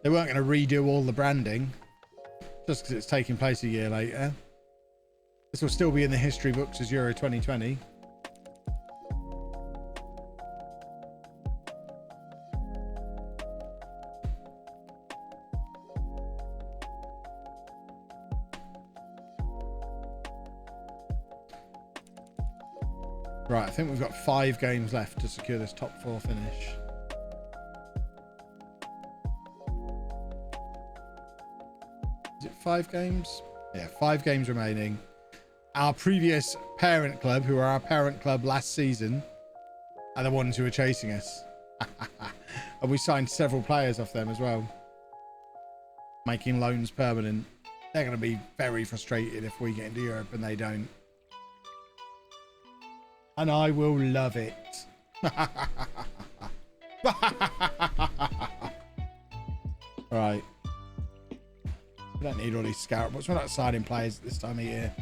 They weren't going to redo all the branding just because it's taking place a year later. This will still be in the history books as Euro 2020. Right, I think we've got 5 games left to secure this top 4 finish. Is it 5 games? Yeah, 5 games remaining. our previous parent club, who were our parent club last season, are the ones who are chasing us. And we signed several players off them as well, making loans permanent. They're going to be very frustrated if we get into Europe and they don't. And I will love it. Right. We don't need all these scout bots. We're not signing players at this time of year.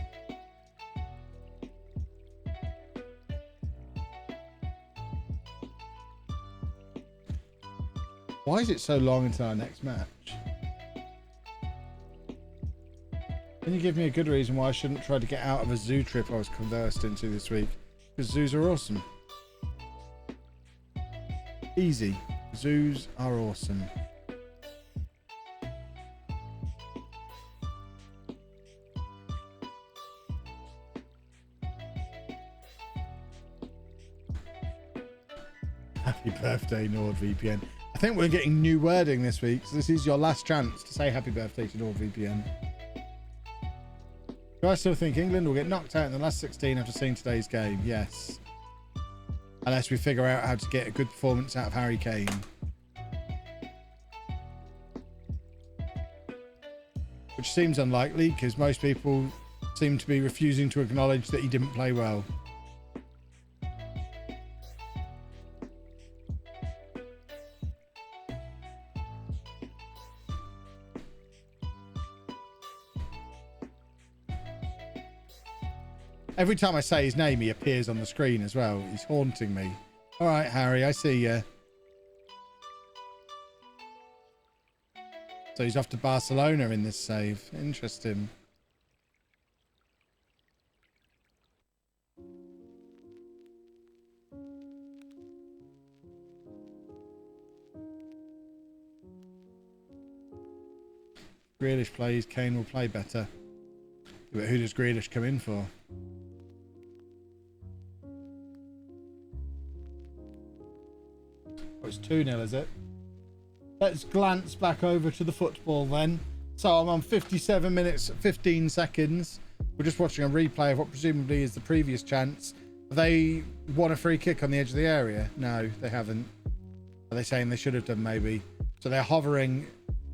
Why is it so long until our next match? Can you give me a good reason why I shouldn't try to get out of a zoo trip I was conversed into this week? Because zoos are awesome. Easy. Zoos are awesome. Happy birthday, NordVPN. I think we're getting new wording this week, so this is your last chance to say happy birthday to NordVPN. Do I still think England will get knocked out in the last 16 after seeing today's game? Yes. Unless we figure out how to get a good performance out of Harry Kane. Which seems unlikely, because most people seem to be refusing to acknowledge that he didn't play well. Every time I say his name, he appears on the screen as well. He's haunting me. All right, Harry, I see you. So he's off to Barcelona in this save. Interesting. Grealish plays, Kane will play better. But who does Grealish come in for? Oh, it's 2-0, is it? Let's glance back over to the football then. So I'm on 57 minutes, 15 seconds. We're just watching a replay of what presumably is the previous chance. Have they won a free kick on the edge of the area? No, they haven't. Are they saying they should have done maybe? So they're hovering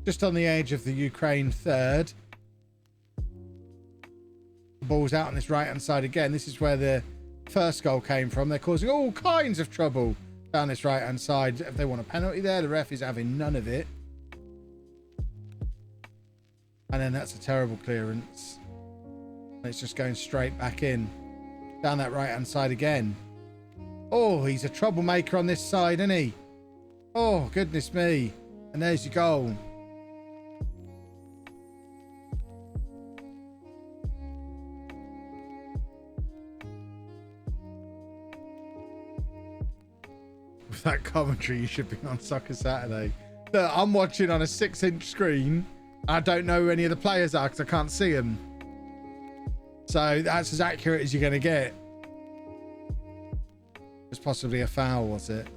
just on the edge of the Ukraine third. The ball's out on this right-hand side again. This is where the first goal came from. They're causing all kinds of trouble down this right-hand side. If they want a penalty there, the ref is having none of it. And then that's a terrible clearance. And it's just going straight back in. Down that right-hand side again. Oh, he's a troublemaker on this side, isn't he? Oh, goodness me. And there's your goal. With that commentary, you should be on Soccer Saturday. Look, I'm watching on a 6-inch screen. I don't know who any of the players are because I can't see them. So that's as accurate as you're going to get. It was possibly a foul, was it?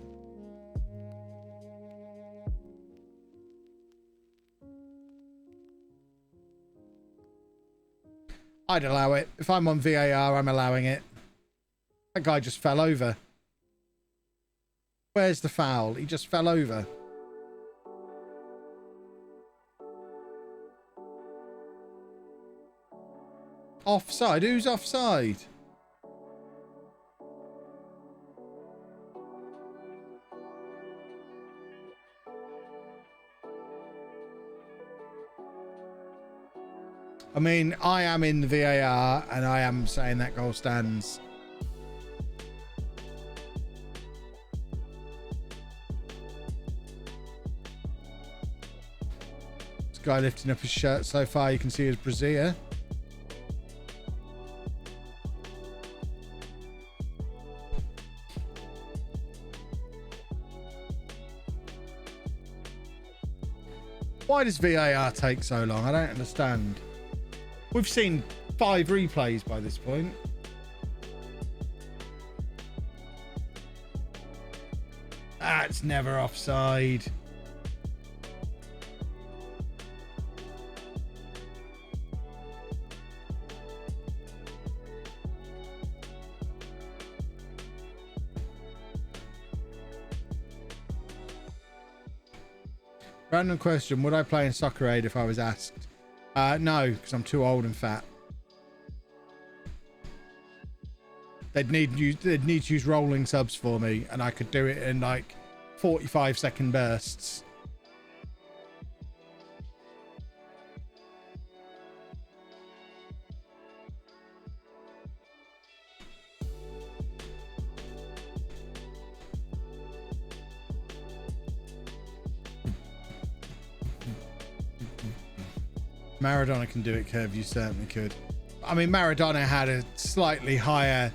I'd allow it. If I'm on VAR, I'm allowing it. That guy just fell over. Where's the foul? He just fell over. Offside? Who's offside? I mean, I am in the VAR and I am saying that goal stands. This guy lifting up his shirt so far, you can see his brassiere. Why does VAR take so long? I don't understand. We've seen 5 replays by this point. That's never offside. Random question. Would I play in Soccer Aid if I was asked? No, because I'm too old and fat. They'd need to use rolling subs for me, and I could do it in like 45-second bursts. Maradona can do it, Curve. You certainly could. I mean, Maradona had a slightly higher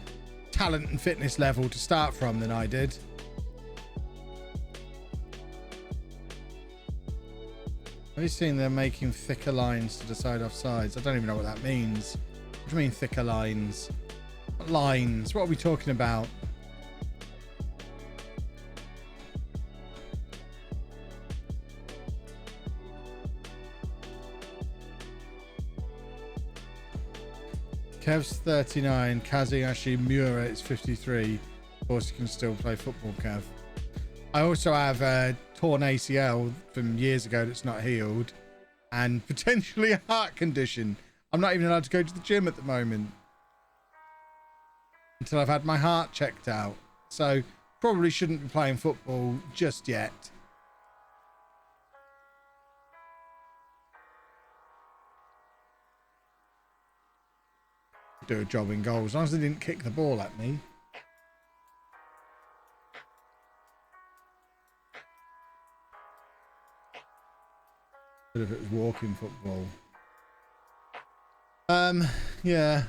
talent and fitness level to start from than I did. Have you seen they're making thicker lines to decide offsides? I don't even know what that means. What do you mean thicker lines? What lines? What are we talking about? Kev's 39, Kazuyashi Miura is 53. Of course, you can still play football, Kev. I also have a torn ACL from years ago that's not healed, and potentially a heart condition. I'm not even allowed to go to the gym at the moment until I've had my heart checked out. So probably shouldn't be playing football just yet. Do a job in goal as long as they didn't kick the ball at me. But if it was walking football. Yeah.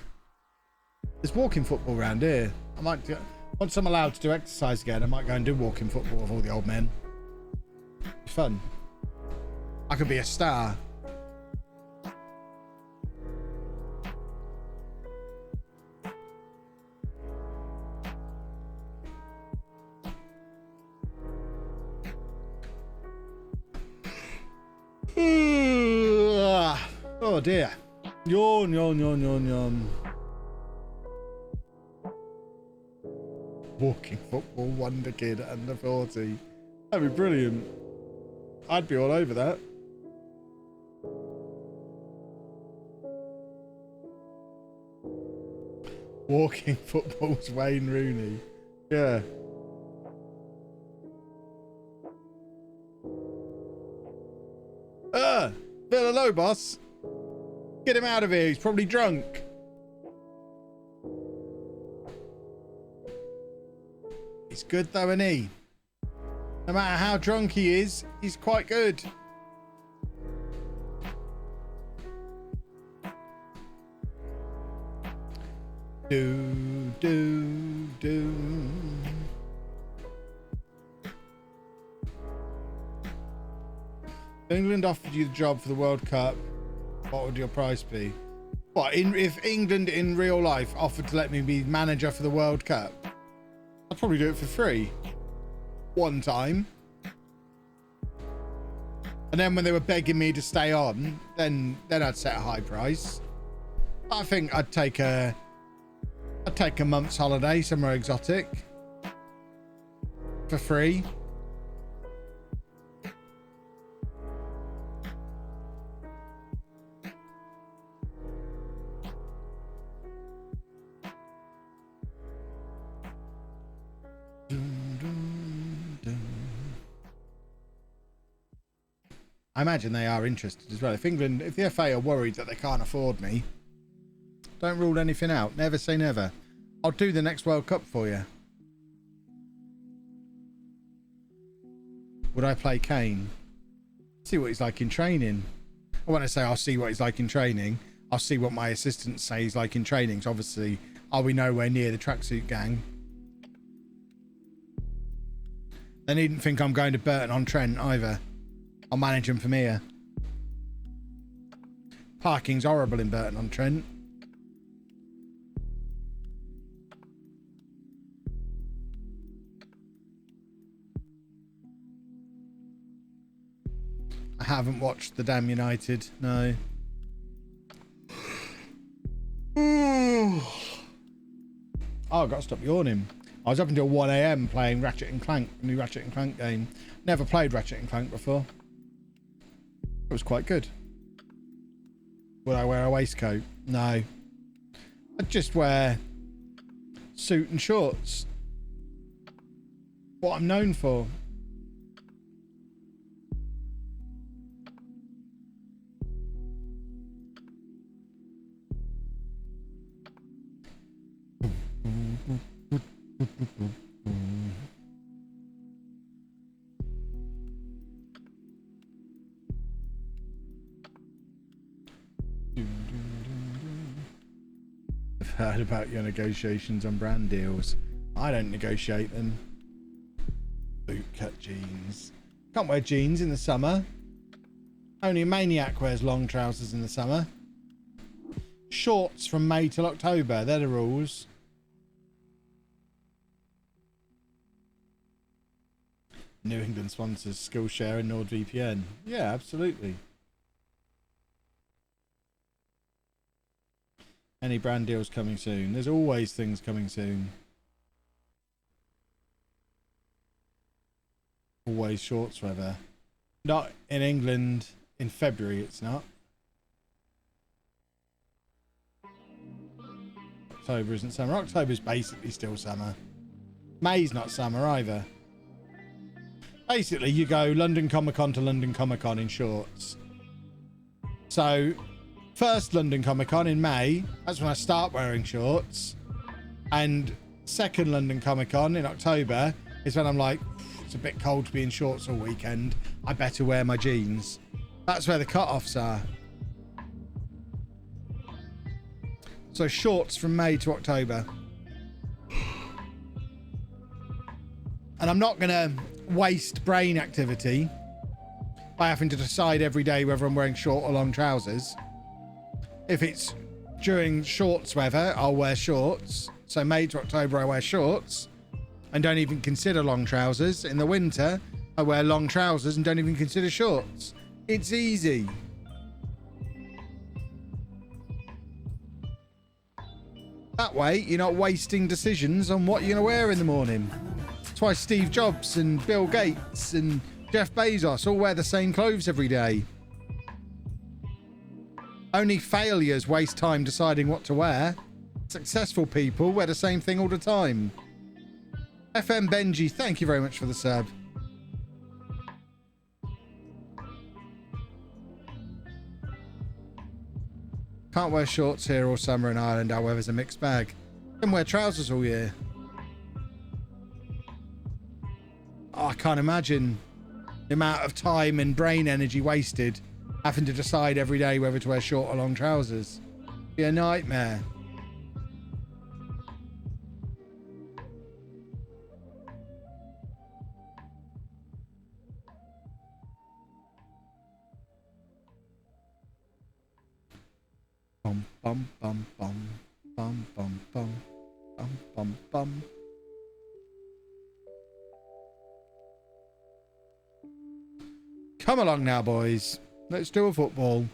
There's walking football around here. I might go, once I'm allowed to do exercise again, I might go and do walking football with all the old men. It'd be fun. I could be a star. Oh dear. Yawn, yawn, yawn, yawn, yawn. Walking football wonder kid under 40. That'd be brilliant. I'd be all over that. Walking football's Wayne Rooney. Yeah. Hello, boss. Get him out of here. He's probably drunk. He's good though, isn't he? No matter how drunk he is, he's quite good. Do. England offered you the job for the World Cup, what would your price be? What, if England in real life offered to let me be manager for the World Cup, I'd probably do it for free. One time. And then when they were begging me to stay on, then I'd set a high price. I think I'd take a month's holiday somewhere exotic for free. I imagine they are interested as well. If the FA are worried that they can't afford me, don't rule anything out. Never say never. I'll do the next World Cup for you. Would I play Kane? See what he's like in training. When I say I'll see what he's like in training, I'll see what my assistants say he's like in training. So obviously, are we nowhere near the tracksuit gang? They needn't think I'm going to Burton-on-Trent either. I'll manage them from here. Parking's horrible in Burton-on-Trent. I haven't watched the damn United, no. Oh, I've got to stop yawning. I was up until 1 AM playing Ratchet and Clank, the new Ratchet and Clank game. Never played Ratchet and Clank before. It was quite good. Would I wear a waistcoat? No. I'd just wear suit and shorts. What I'm known for. I've heard about your negotiations on brand deals. I don't negotiate them. Bootcut jeans. Can't wear jeans in the summer. Only a maniac wears long trousers in the summer. Shorts from May till October. They're the rules. New England sponsors Skillshare and NordVPN. Yeah, absolutely. Any brand deals coming soon? There's always things coming soon. Always shorts weather. Not in England in February, it's not. October isn't summer. October's basically still summer. May's not summer either. Basically, you go London Comic Con to London Comic Con in shorts. So, first London Comic Con in May, that's when I start wearing shorts. And second London Comic Con in October is when I'm like, it's a bit cold to be in shorts all weekend. I better wear my jeans. That's where the cut-offs are. So shorts from May to October. And I'm not going to waste brain activity by having to decide every day whether I'm wearing short or long trousers. If it's during shorts weather, I'll wear shorts. So May to October, I wear shorts and don't even consider long trousers. In the winter, I wear long trousers and don't even consider shorts. It's easy. That way, you're not wasting decisions on what you're going to wear in the morning. That's why Steve Jobs and Bill Gates and Jeff Bezos all wear the same clothes every day. Only failures waste time deciding what to wear. Successful people wear the same thing all the time. FM Benji, thank you very much for the sub. Can't wear shorts here all summer in Ireland. Our weather's a mixed bag. Can wear trousers all year. Oh, I can't imagine the amount of time and brain energy wasted having to decide every day whether to wear short or long trousers. It'd be a nightmare. Bum bum bum bum bum bum bum bum bum bum. Come along now, boys. Let's do a football.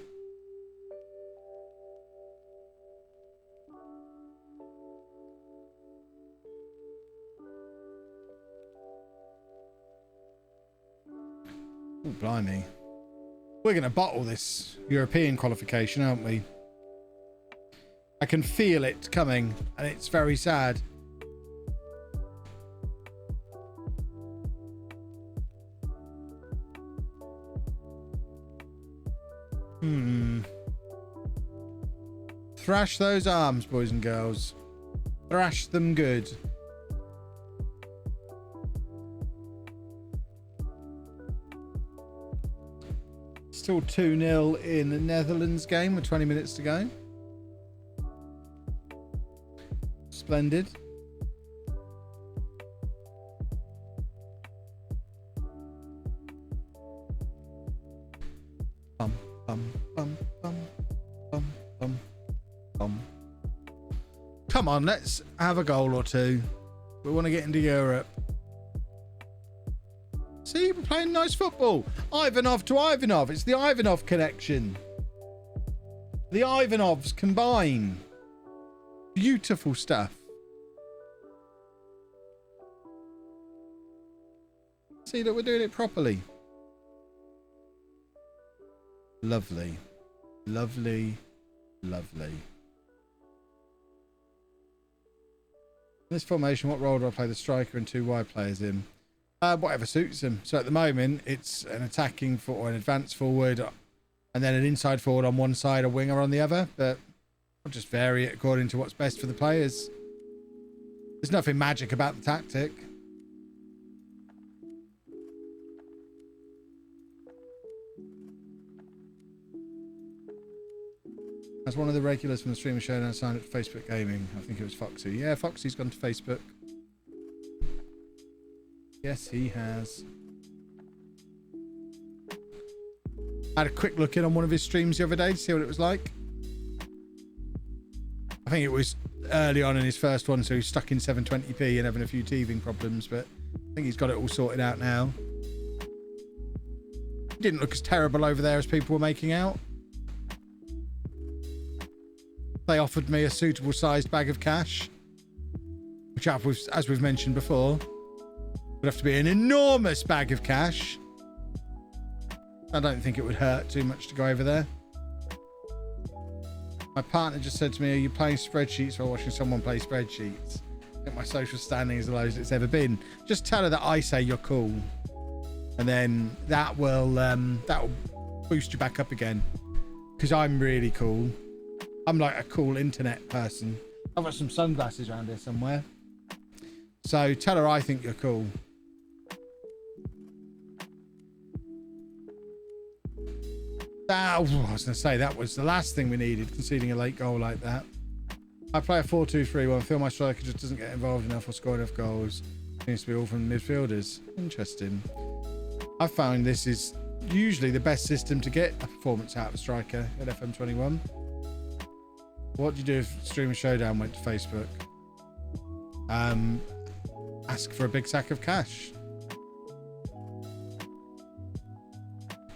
Oh, blimey. We're going to bottle this European qualification, aren't we? I can feel it coming, and it's very sad. Thrash those arms, boys and girls. Thrash them good. Still 2-0 in the Netherlands game with 20 minutes to go. Splendid. Bum, bum, bum, bum, bum, bum, bum. Come on, let's have a goal or two. We want to get into Europe. See, we're playing nice football. Ivanov to Ivanov. It's the Ivanov connection. The Ivanovs combine. Beautiful stuff. See that we're doing it properly. Lovely. Lovely. Lovely. In this formation, what role do I play the striker and 2 wide players in? Whatever suits them. So at the moment, it's an attacking or an advanced forward, and then an inside forward on one side, a winger on the other. But I'll just vary it according to what's best for the players. There's nothing magic about the tactic. As one of the regulars from the Streamer Showdown signed up to Facebook Gaming. I think it was Foxy. Yeah, Foxy's gone to Facebook. Yes, he has. I had a quick look in on one of his streams the other day to see what it was like. I think it was early on in his first one, so he's stuck in 720p and having a few teething problems, but I think he's got it all sorted out now. It didn't look as terrible over there as people were making out. They offered me a suitable sized bag of cash, which, as we've mentioned before, would have to be an enormous bag of cash. I don't think it would hurt too much to go over there. My partner just said to me, are you playing spreadsheets or watching someone play spreadsheets? I think my social standing is the lowest it's ever been. Just tell her that I say you're cool. And then that will boost you back up again. Because I'm really cool. I'm like a cool internet person. I've got some sunglasses around here somewhere. So tell her I think you're cool. I was going to say, that was the last thing we needed, conceding a late goal like that. I play a 4-2-3-1. I feel my striker just doesn't get involved enough or score enough goals. Seems to be all from midfielders. Interesting. I found this is usually the best system to get a performance out of a striker at FM21. What do you do if Streamer Showdown went to Facebook? Ask for a big sack of cash.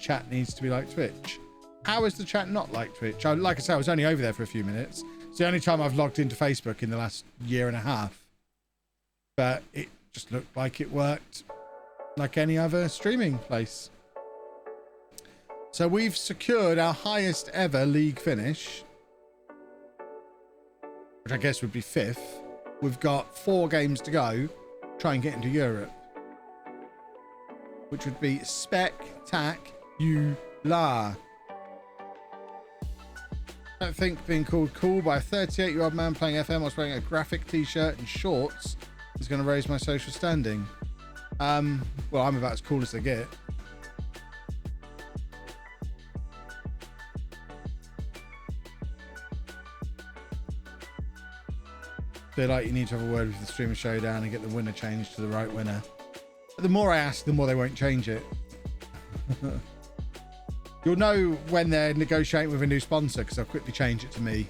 Chat needs to be like Twitch. How is the chat not like Twitch? Like I said, I was only over there for a few minutes. It's the only time I've logged into Facebook in the last year and a half. But it just looked like it worked like any other streaming place. So we've secured our highest ever league finish, which I guess would be 5th. We've got 4 games to go. Try and get into Europe, which would be spectacular. I don't think being called cool by a 38-year-old man playing FM whilst wearing a graphic t-shirt and shorts is going to raise my social standing. Well, I'm about as cool as they get. Feel like you need to have a word with the Streamer Showdown and get the winner changed to the right winner. But the more I ask, the more they won't change it. You'll know when they're negotiating with a new sponsor because they'll quickly change it to me.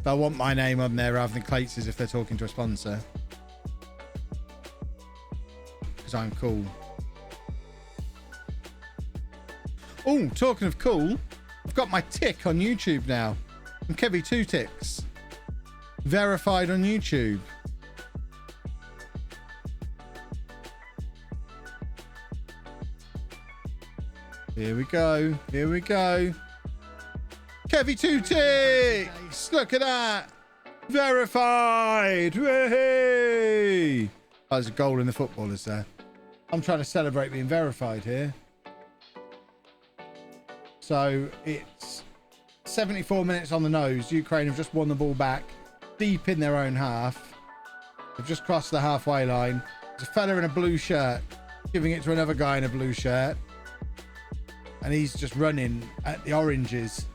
They'll want my name on there rather than Clates' if they're talking to a sponsor. Because I'm cool. Oh, talking of cool, I've got my tick on YouTube now. I'm Kevy2 Ticks. Verified on YouTube. Here we go. Here we go. Kevy2 Ticks. Look at that. Verified. Whee! Oh, there's a goal in the footballers there. I'm trying to celebrate being verified here. So it's 74 minutes on the nose. Ukraine have just won the ball back deep in their own half. They've just crossed the halfway line. There's a fella in a blue shirt giving it to another guy in a blue shirt. And he's just running at the oranges.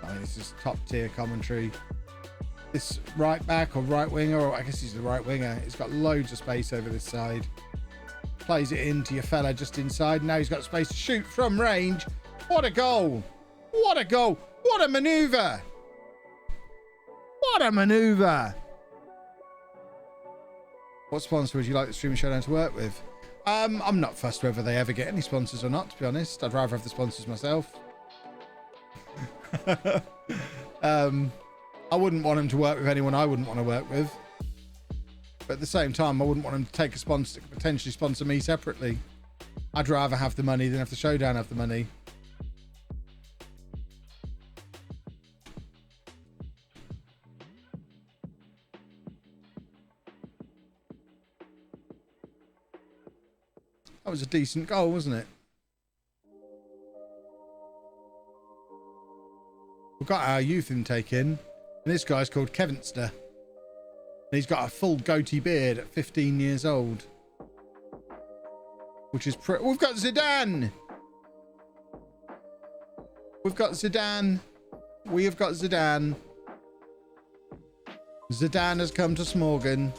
Oh, this is top tier commentary. This right back or right winger, or I guess he's the right winger. He's got loads of space over this side. Plays it into your fella just inside. Now he's got space to shoot from range. What a goal. What a goal. What a maneuver. What a maneuver. What sponsor would you like the Streamer Showdown to work with? I'm not fussed whether they ever get any sponsors or not, to be honest. I'd rather have the sponsors myself. I wouldn't want them to work with anyone I wouldn't want to work with. But at the same time, I wouldn't want them to take a sponsor to potentially sponsor me separately. I'd rather have the money than have the showdown have the money. That was a decent goal, wasn't it? We've got our youth intake in, and this guy's called Kevinster. And he's got a full goatee beard at 15 years old. Which is we've got Zidane! We've got Zidane. We have got Zidane. Zidane has come to Smorgon.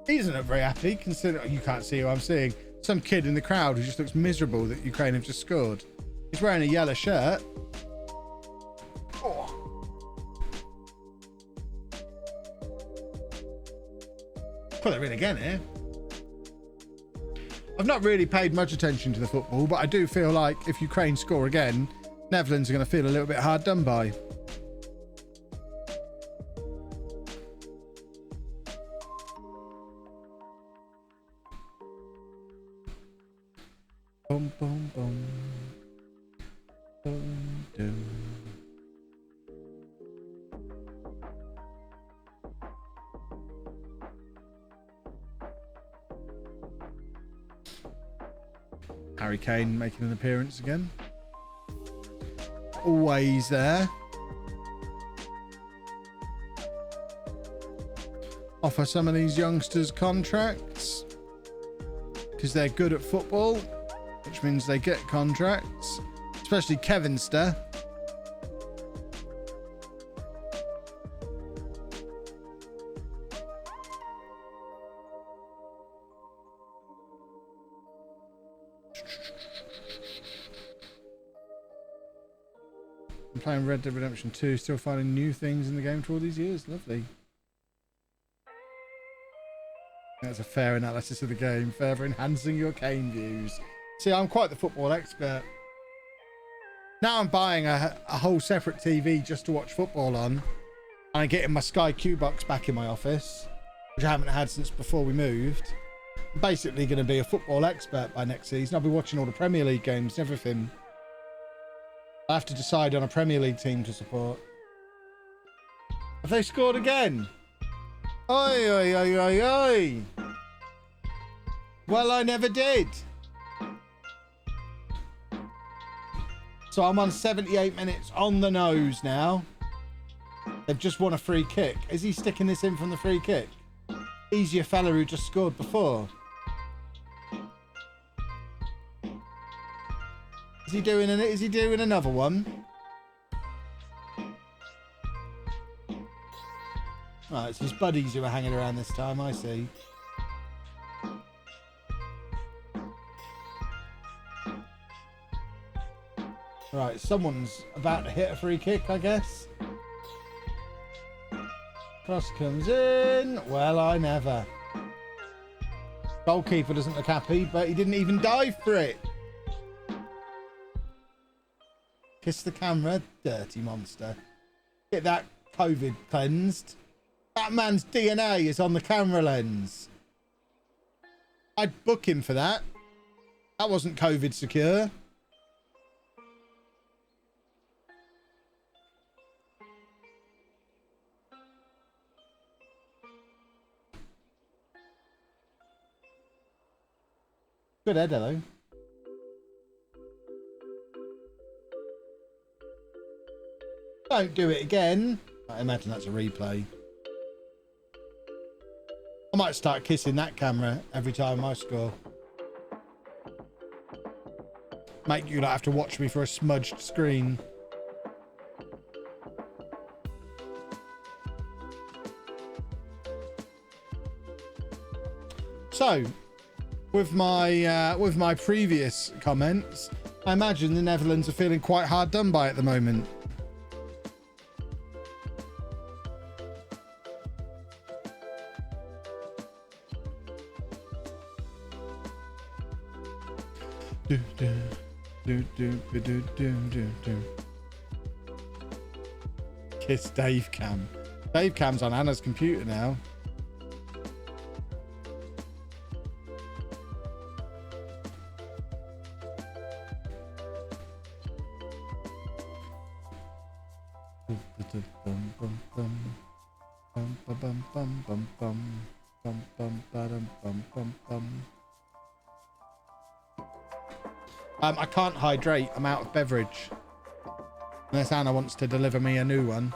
He doesn't look very happy, considering you can't see who I'm seeing. Some kid in the crowd who just looks miserable that Ukraine have just scored. He's wearing a yellow shirt. Oh. Well, they're in again here. I've not really paid much attention to the football, but I do feel like if Ukraine score again, Netherlands are going to feel a little bit hard done by. Boom, boom, boom. Boom, boom. Harry Kane making an appearance again. Always there. Offer some of these youngsters contracts because they're good at football, which means they get contracts, especially Kevinster. I'm playing Red Dead Redemption 2, still finding new things in the game for all these years. Lovely. That's a fair analysis of the game, further enhancing your Kane views. See, I'm quite the football expert. Now I'm buying a whole separate TV just to watch football on. And I'm getting my Sky Q box back in my office, which I haven't had since before we moved. I'm basically going to be a football expert by next season. I'll be watching all the Premier League games and everything. I have to decide on a Premier League team to support. Have they scored again? Oi, oi, oi, oi, oi. Well, I never did. So I'm on 78 minutes on the nose now. They've just won a free kick. Is he sticking this in from the free kick? Easier fella who just scored before. Is he doing another one? Right, it's his buddies who are hanging around this time, I see. Right, someone's about to hit a free kick, I guess. Cross comes in. Well, I never. Goalkeeper doesn't look happy, but he didn't even dive for it. Kiss the camera, dirty monster. Get that COVID cleansed. That man's DNA is on the camera lens. I'd book him for that. That wasn't COVID secure. Good header though. Don't do it again. I imagine that's a replay. I might start kissing that camera every time I score. Make you not have to watch me for a smudged screen. So, with my previous comments, I imagine the Netherlands are feeling quite hard done by at the moment. Kiss Dave Cam. Dave Cam's on Anna's computer now. I can't hydrate. I'm out of beverage. Unless Anna wants to deliver me a new one.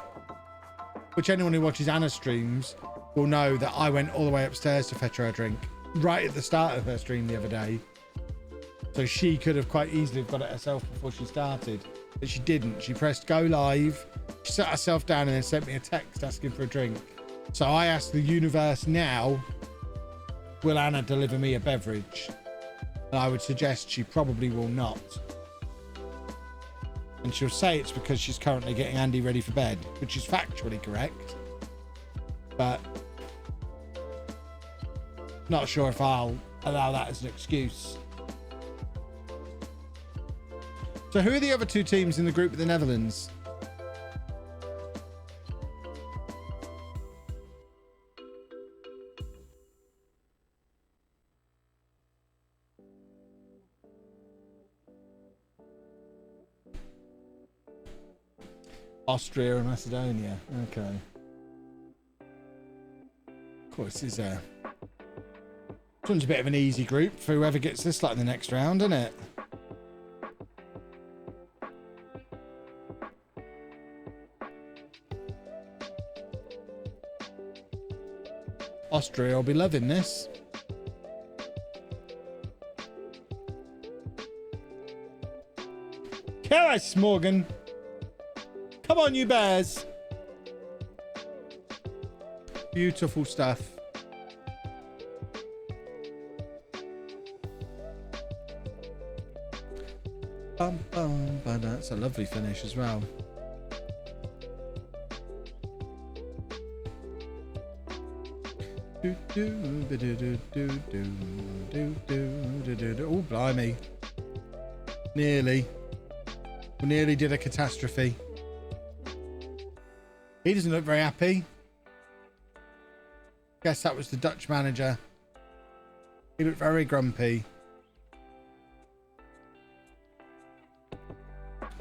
Which anyone who watches Anna's streams will know that I went all the way upstairs to fetch her a drink. Right at the start of her stream the other day. So she could have quite easily got it herself before she started. But she didn't. She pressed go live. She sat herself down and then sent me a text asking for a drink. So I asked the universe now, will Anna deliver me a beverage? And I would suggest she probably will not. And she'll say it's because she's currently getting Andy ready for bed, which is factually correct. But not sure if I'll allow that as an excuse. So who are the other two teams in the group with the Netherlands? Austria and Macedonia. Okay. Of course, this is a bit of an easy group for whoever gets this like in the next round, isn't it? Austria will be loving this. Come on, Smorgon. Come on, you bears. Beautiful stuff. That's a lovely finish as well. Oh, blimey. Nearly. We nearly did a catastrophe. He doesn't look very happy. Guess that was the Dutch manager. He looked very grumpy.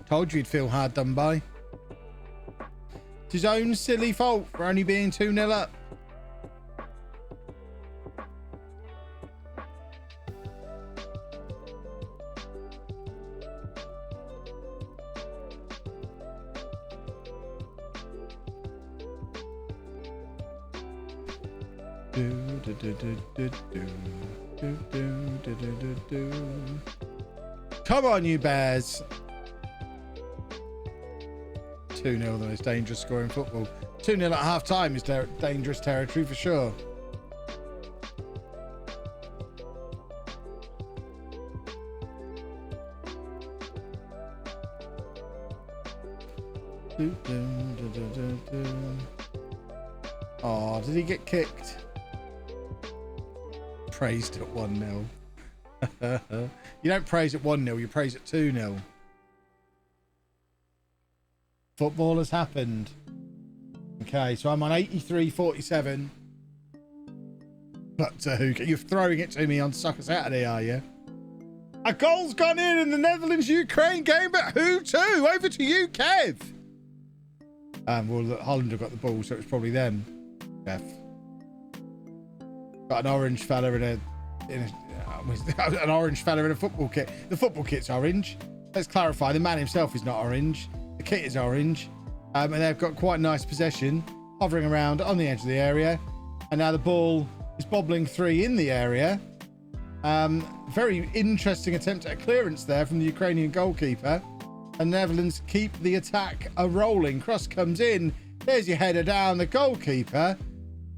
Told you he'd feel hard done by. It's his own silly fault for only being 2-0 up. Come on, you bears. 2-0, the most dangerous score in football. 2-0 at half time is dangerous territory for sure. Oh, did he get kicked? Praised at 1-0. You don't praise at 1-0, you praise at 2-0. Football has happened. Okay, so I'm on 83-47. But you're throwing it to me on Soccer Saturday, are you? A goal's gone in the Netherlands-Ukraine game, but who to? Over to you, Kev. Well, Holland have got the ball, so it's probably them. Kev. Got an orange fella in a an orange fella in a football kit. The football kit's orange. Let's clarify. The man himself is not orange. The kit is orange. And they've got quite nice possession, hovering around on the edge of the area. And now the ball is bobbling 3 in the area. Very interesting attempt at a clearance there from the Ukrainian goalkeeper. And Netherlands keep the attack a-rolling. Cross comes in. There's your header down. The goalkeeper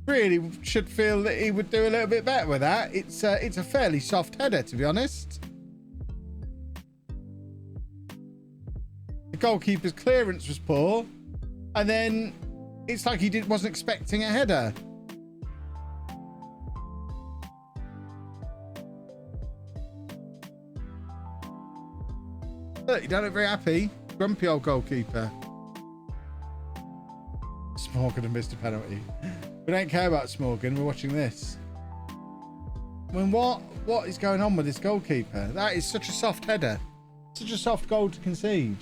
really should feel that he would do a little bit better with that. It's a fairly soft header, to be honest. The goalkeeper's clearance was poor, and then it's like he wasn't expecting a header. Look, you don't look very happy. Grumpy old goalkeeper. Smorgon and missed a penalty. We don't care about Smorgon. We're watching this. I mean, what is going on with this goalkeeper? That is such a soft header. Such a soft goal to concede.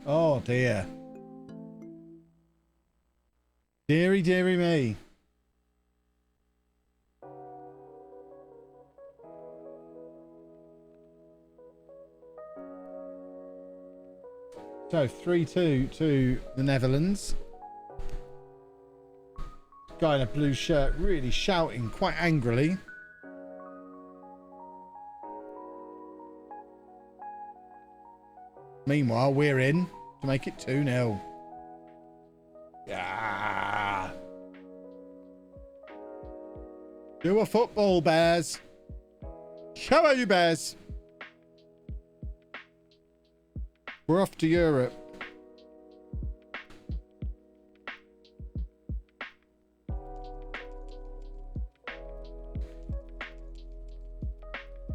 Oh dear. Deary, deary me. So 3-2 to the Netherlands. Guy in a blue shirt really shouting quite angrily. Meanwhile, we're in to make it 2-0. Yeah. Do a football, Bears. Show you, Bears. We're off to Europe.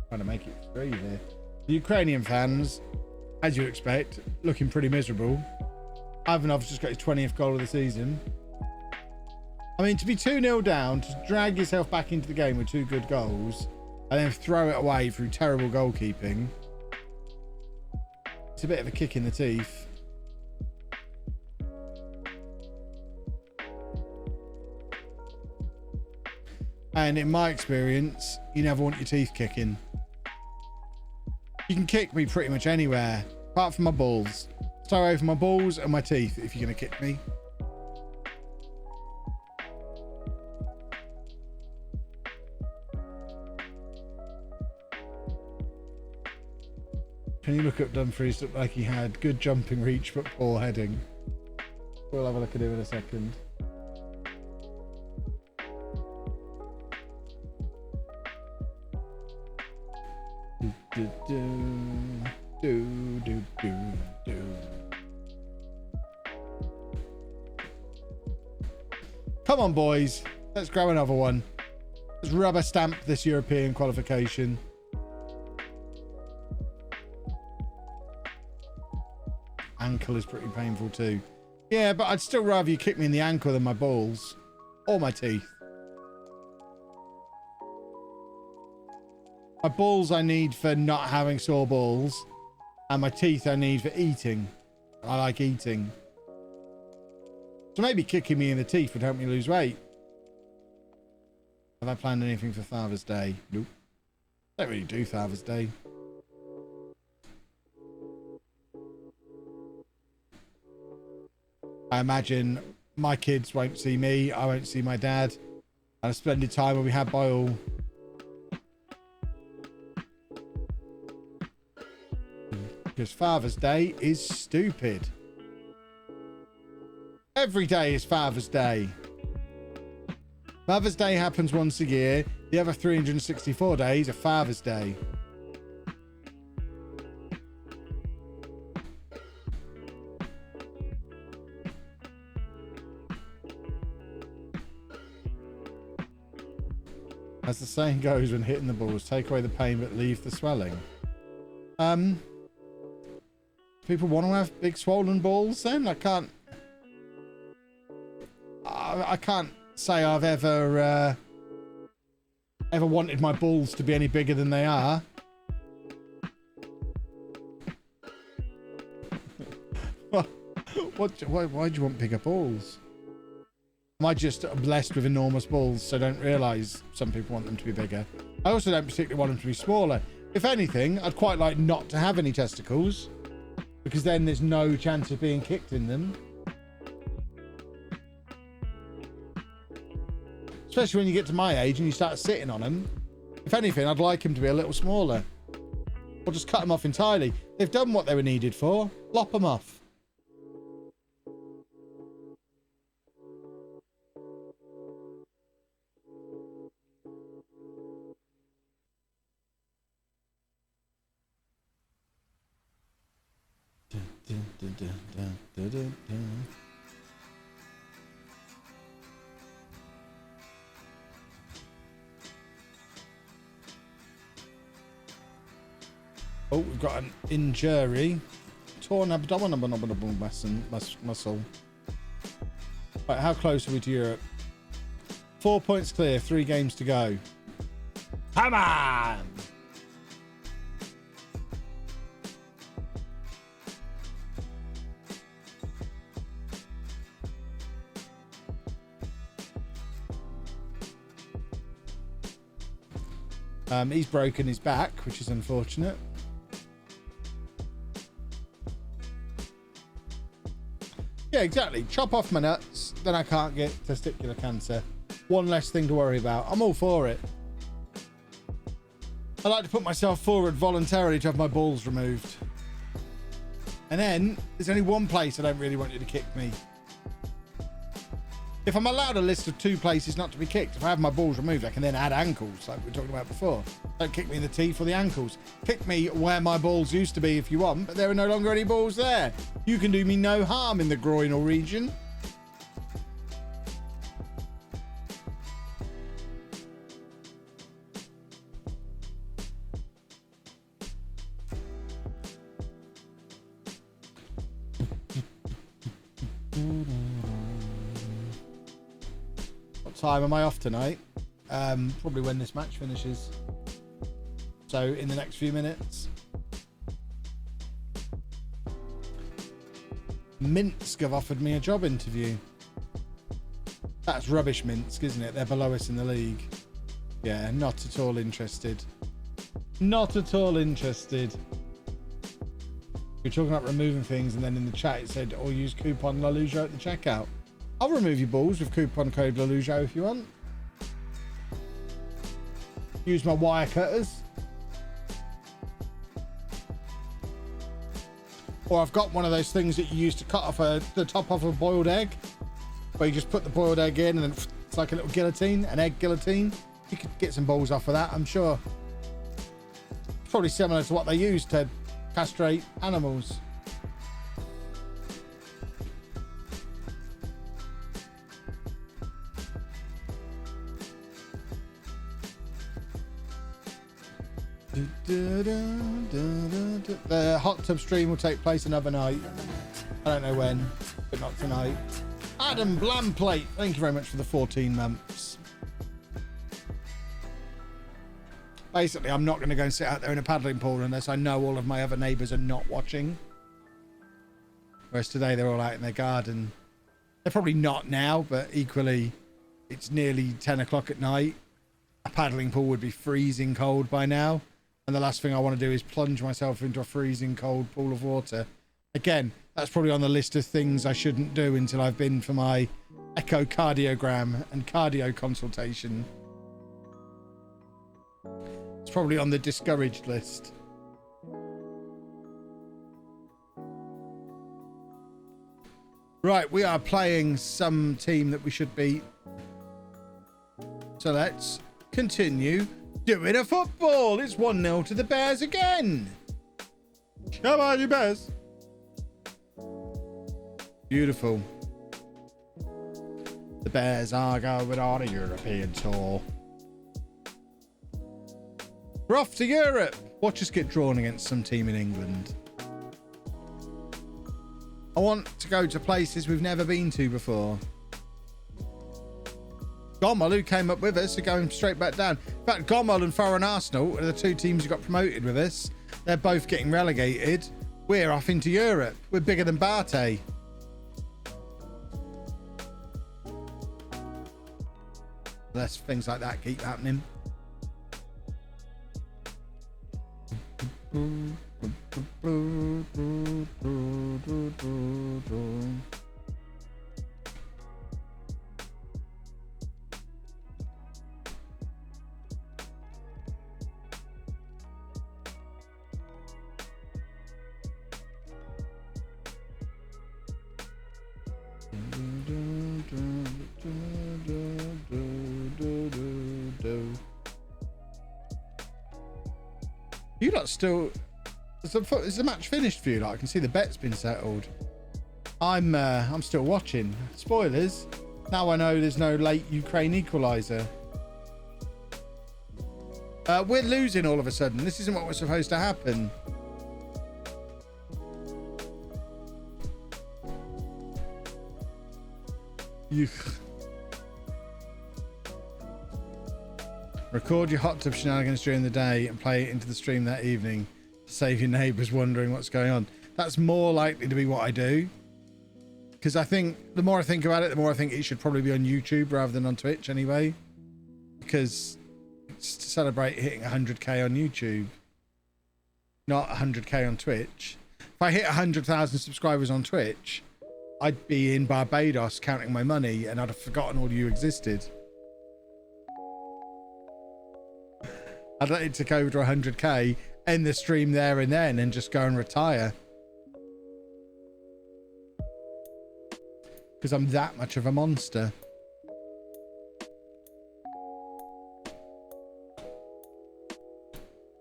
Trying to make it 3 here. The Ukrainian fans, as you expect, looking pretty miserable. Ivanov's just got his 20th goal of the season. I mean, to be 2-0 down, to drag yourself back into the game with 2 good goals, and then throw it away through terrible goalkeeping. It's a bit of a kick in the teeth. And in my experience, you never want your teeth kicking. You can kick me pretty much anywhere, apart from my balls. Stay away from my balls and my teeth if you're going to kick me. Can you look up Dumfries? Looked like he had good jumping reach but poor heading. We'll have a look at him in a second. Do, do, do, do, do. Come on, boys. Let's grab another one. Let's rubber stamp this European qualification. Ankle is pretty painful too. Yeah, but I'd still rather you kick me in the ankle than my balls. Or my teeth. My balls I need for not having sore balls. And my teeth I need for eating. I like eating. So maybe kicking me in the teeth would help me lose weight. Have I planned anything for Father's Day? Nope. Don't really do Father's Day. I imagine my kids won't see me. I won't see my dad. And a splendid time will be had by all. Because Father's Day is stupid. Every day is Father's Day. Mother's Day happens once a year. The other 364 days are Father's Day. As the saying goes when hitting the balls, take away the pain but leave the swelling. People want to have big swollen balls then? I can't say I've ever wanted my balls to be any bigger than they are. Why do you want bigger balls? Am I just blessed with enormous balls so I don't realise some people want them to be bigger? I also don't particularly want them to be smaller. If anything, I'd quite like not to have any testicles, because then there's no chance of being kicked in them. Especially when you get to my age and you start sitting on them. If anything, I'd like them to be a little smaller. Or just cut them off entirely. They've done what they were needed for. Lop them off. Oh, we've got an injury. Torn abdominal muscle. Right, how close are we to Europe? 4 points clear, 3 games to go. Come on! He's broken his back, which is unfortunate. Yeah, exactly. Chop off my nuts, then I can't get testicular cancer. One less thing to worry about. I'm all for it. I like to put myself forward voluntarily to have my balls removed. And then, there's only one place I don't really want you to kick me. If I'm allowed a list of 2 places not to be kicked, if I have my balls removed, I can then add ankles, like we were talking about before. Don't kick me in the teeth or the ankles. Kick me where my balls used to be if you want, but there are no longer any balls there. You can do me no harm in the groinal region. What time am I off tonight? Probably when this match finishes. So in the next few minutes. Minsk have offered me a job interview. That's rubbish, Minsk, isn't it? They're below us in the league. Yeah, not at all interested. Not at all interested. We're talking about removing things, and then in the chat it said, or use coupon LOLLUJO at the checkout. I'll remove your balls with coupon code LOLLUJO if you want. Use my wire cutters. Or I've got one of those things that you use to cut off the top off a boiled egg, where you just put the boiled egg in and then it's like a little guillotine, an egg guillotine. You could get some balls off of that, I'm sure. It's probably similar to what they use to castrate animals. The hot tub stream will take place another night. I don't know when, but not tonight. Adam Blamplate, thank you very much for the 14 months. Basically, I'm not going to go and sit out there in a paddling pool unless I know all of my other neighbours are not watching. Whereas today they're all out in their garden. They're probably not now, but equally, it's nearly 10 o'clock at night. A paddling pool would be freezing cold by now. And the last thing I want to do is plunge myself into a freezing cold pool of water. Again, that's probably on the list of things I shouldn't do until I've been for my echocardiogram and cardio consultation. It's probably on the discouraged list. Right, we are playing some team that we should beat. So let's continue doing a football. It's 1-0 to the Bears again. Come on, you Bears. Beautiful. The Bears are going on a European tour. We're off to Europe. Watch us get drawn against some team in England. I want to go to places we've never been to before. Gomel, who came up with us, are going straight back down. In fact, Gomel and Foreign Arsenal are the 2 teams who got promoted with us. They're both getting relegated. We're off into Europe. We're bigger than Barte. Unless things like that keep happening. You lot still... Is the match finished for you? Like, I can see the bet's been settled. I'm still watching. Spoilers. Now I know there's no late Ukraine equaliser. We're losing all of a sudden. This isn't what was supposed to happen. Record your hot tub shenanigans during the day and play it into the stream that evening to save your neighbours wondering what's going on. That's more likely to be what I do. Because I think, the more I think about it, the more I think it should probably be on YouTube rather than on Twitch anyway. Because it's to celebrate hitting 100k on YouTube. Not 100k on Twitch. If I hit 100,000 subscribers on Twitch, I'd be in Barbados counting my money and I'd have forgotten all you existed. I'd like it to go over to 100k, end the stream there and then, and just go and retire. Because I'm that much of a monster.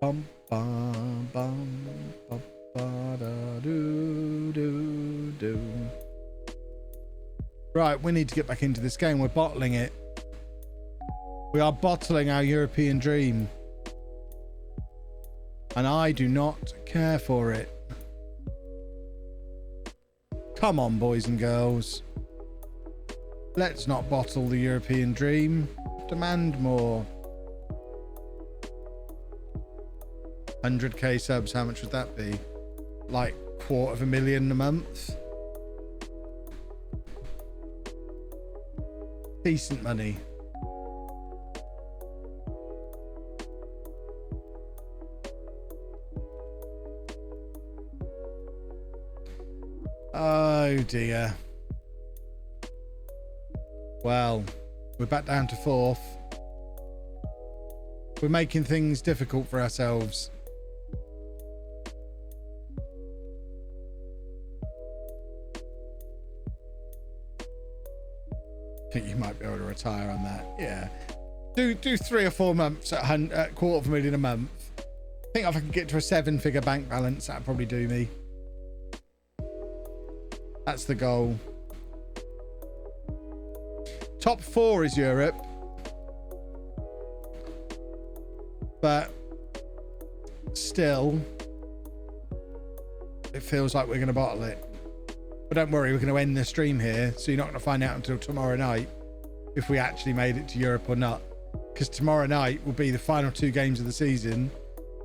Bum, bum, bum, bum, ba, da, do, do, do. Right, we need to get back into this game. We're bottling it. We are bottling our European dream. And I do not care for it. Come on, boys and girls. Let's not bottle the European dream. Demand more. 100k subs, how much would that be? Like $250,000 a month? Decent money. Oh dear. Well, we're back down to 4th. We're making things difficult for ourselves. I think you might be able to retire on that. Yeah. Do 3 or 4 months at $250,000 a month. I think if I can get to a 7-figure bank balance, that'd probably do me. That's the goal. Top 4 is Europe. But still, it feels like we're going to bottle it. But don't worry, we're going to end the stream here, so you're not going to find out until tomorrow night if we actually made it to Europe or not. Because tomorrow night will be the final 2 games of the season,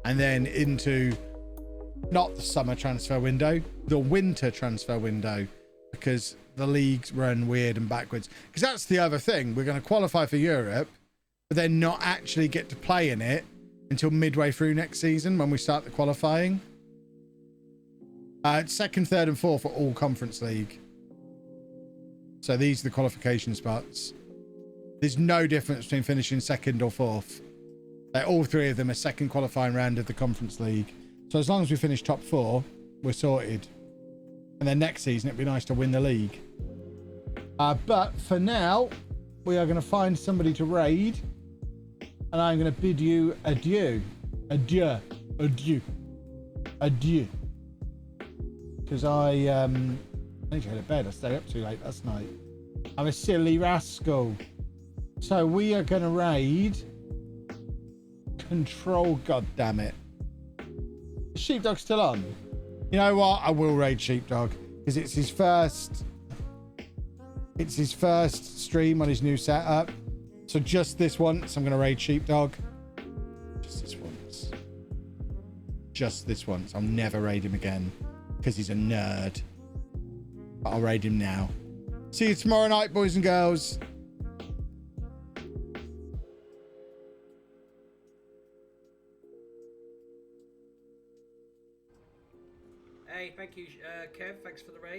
and then into not the summer transfer window, the winter transfer window, because the leagues run weird and backwards. Because that's the other thing. We're going to qualify for Europe, but then not actually get to play in it until midway through next season when we start the qualifying. 2nd, 3rd and 4th are all Conference League. So these are the qualification spots. There's no difference between finishing 2nd or 4th. All 3 of them are 2nd qualifying round of the Conference League. So as long as we finish top 4, we're sorted. And then next season, it'd be nice to win the league. But for now, we are going to find somebody to raid. And I'm going to bid you adieu. Adieu. Adieu. Adieu. Because I need to go to bed. I stayed up too late last night. I'm a silly rascal. So we are going to raid Control, goddammit. Is Sheepdog still on? You know what? I will raid Sheepdog because it's his first stream on his new setup. So just this once, I'm going to raid Sheepdog. Just this once. Just this once. I'll never raid him again because he's a nerd. But I'll raid him now. See you tomorrow night, boys and girls. Hey, thank you, Kev. Thanks for the raid.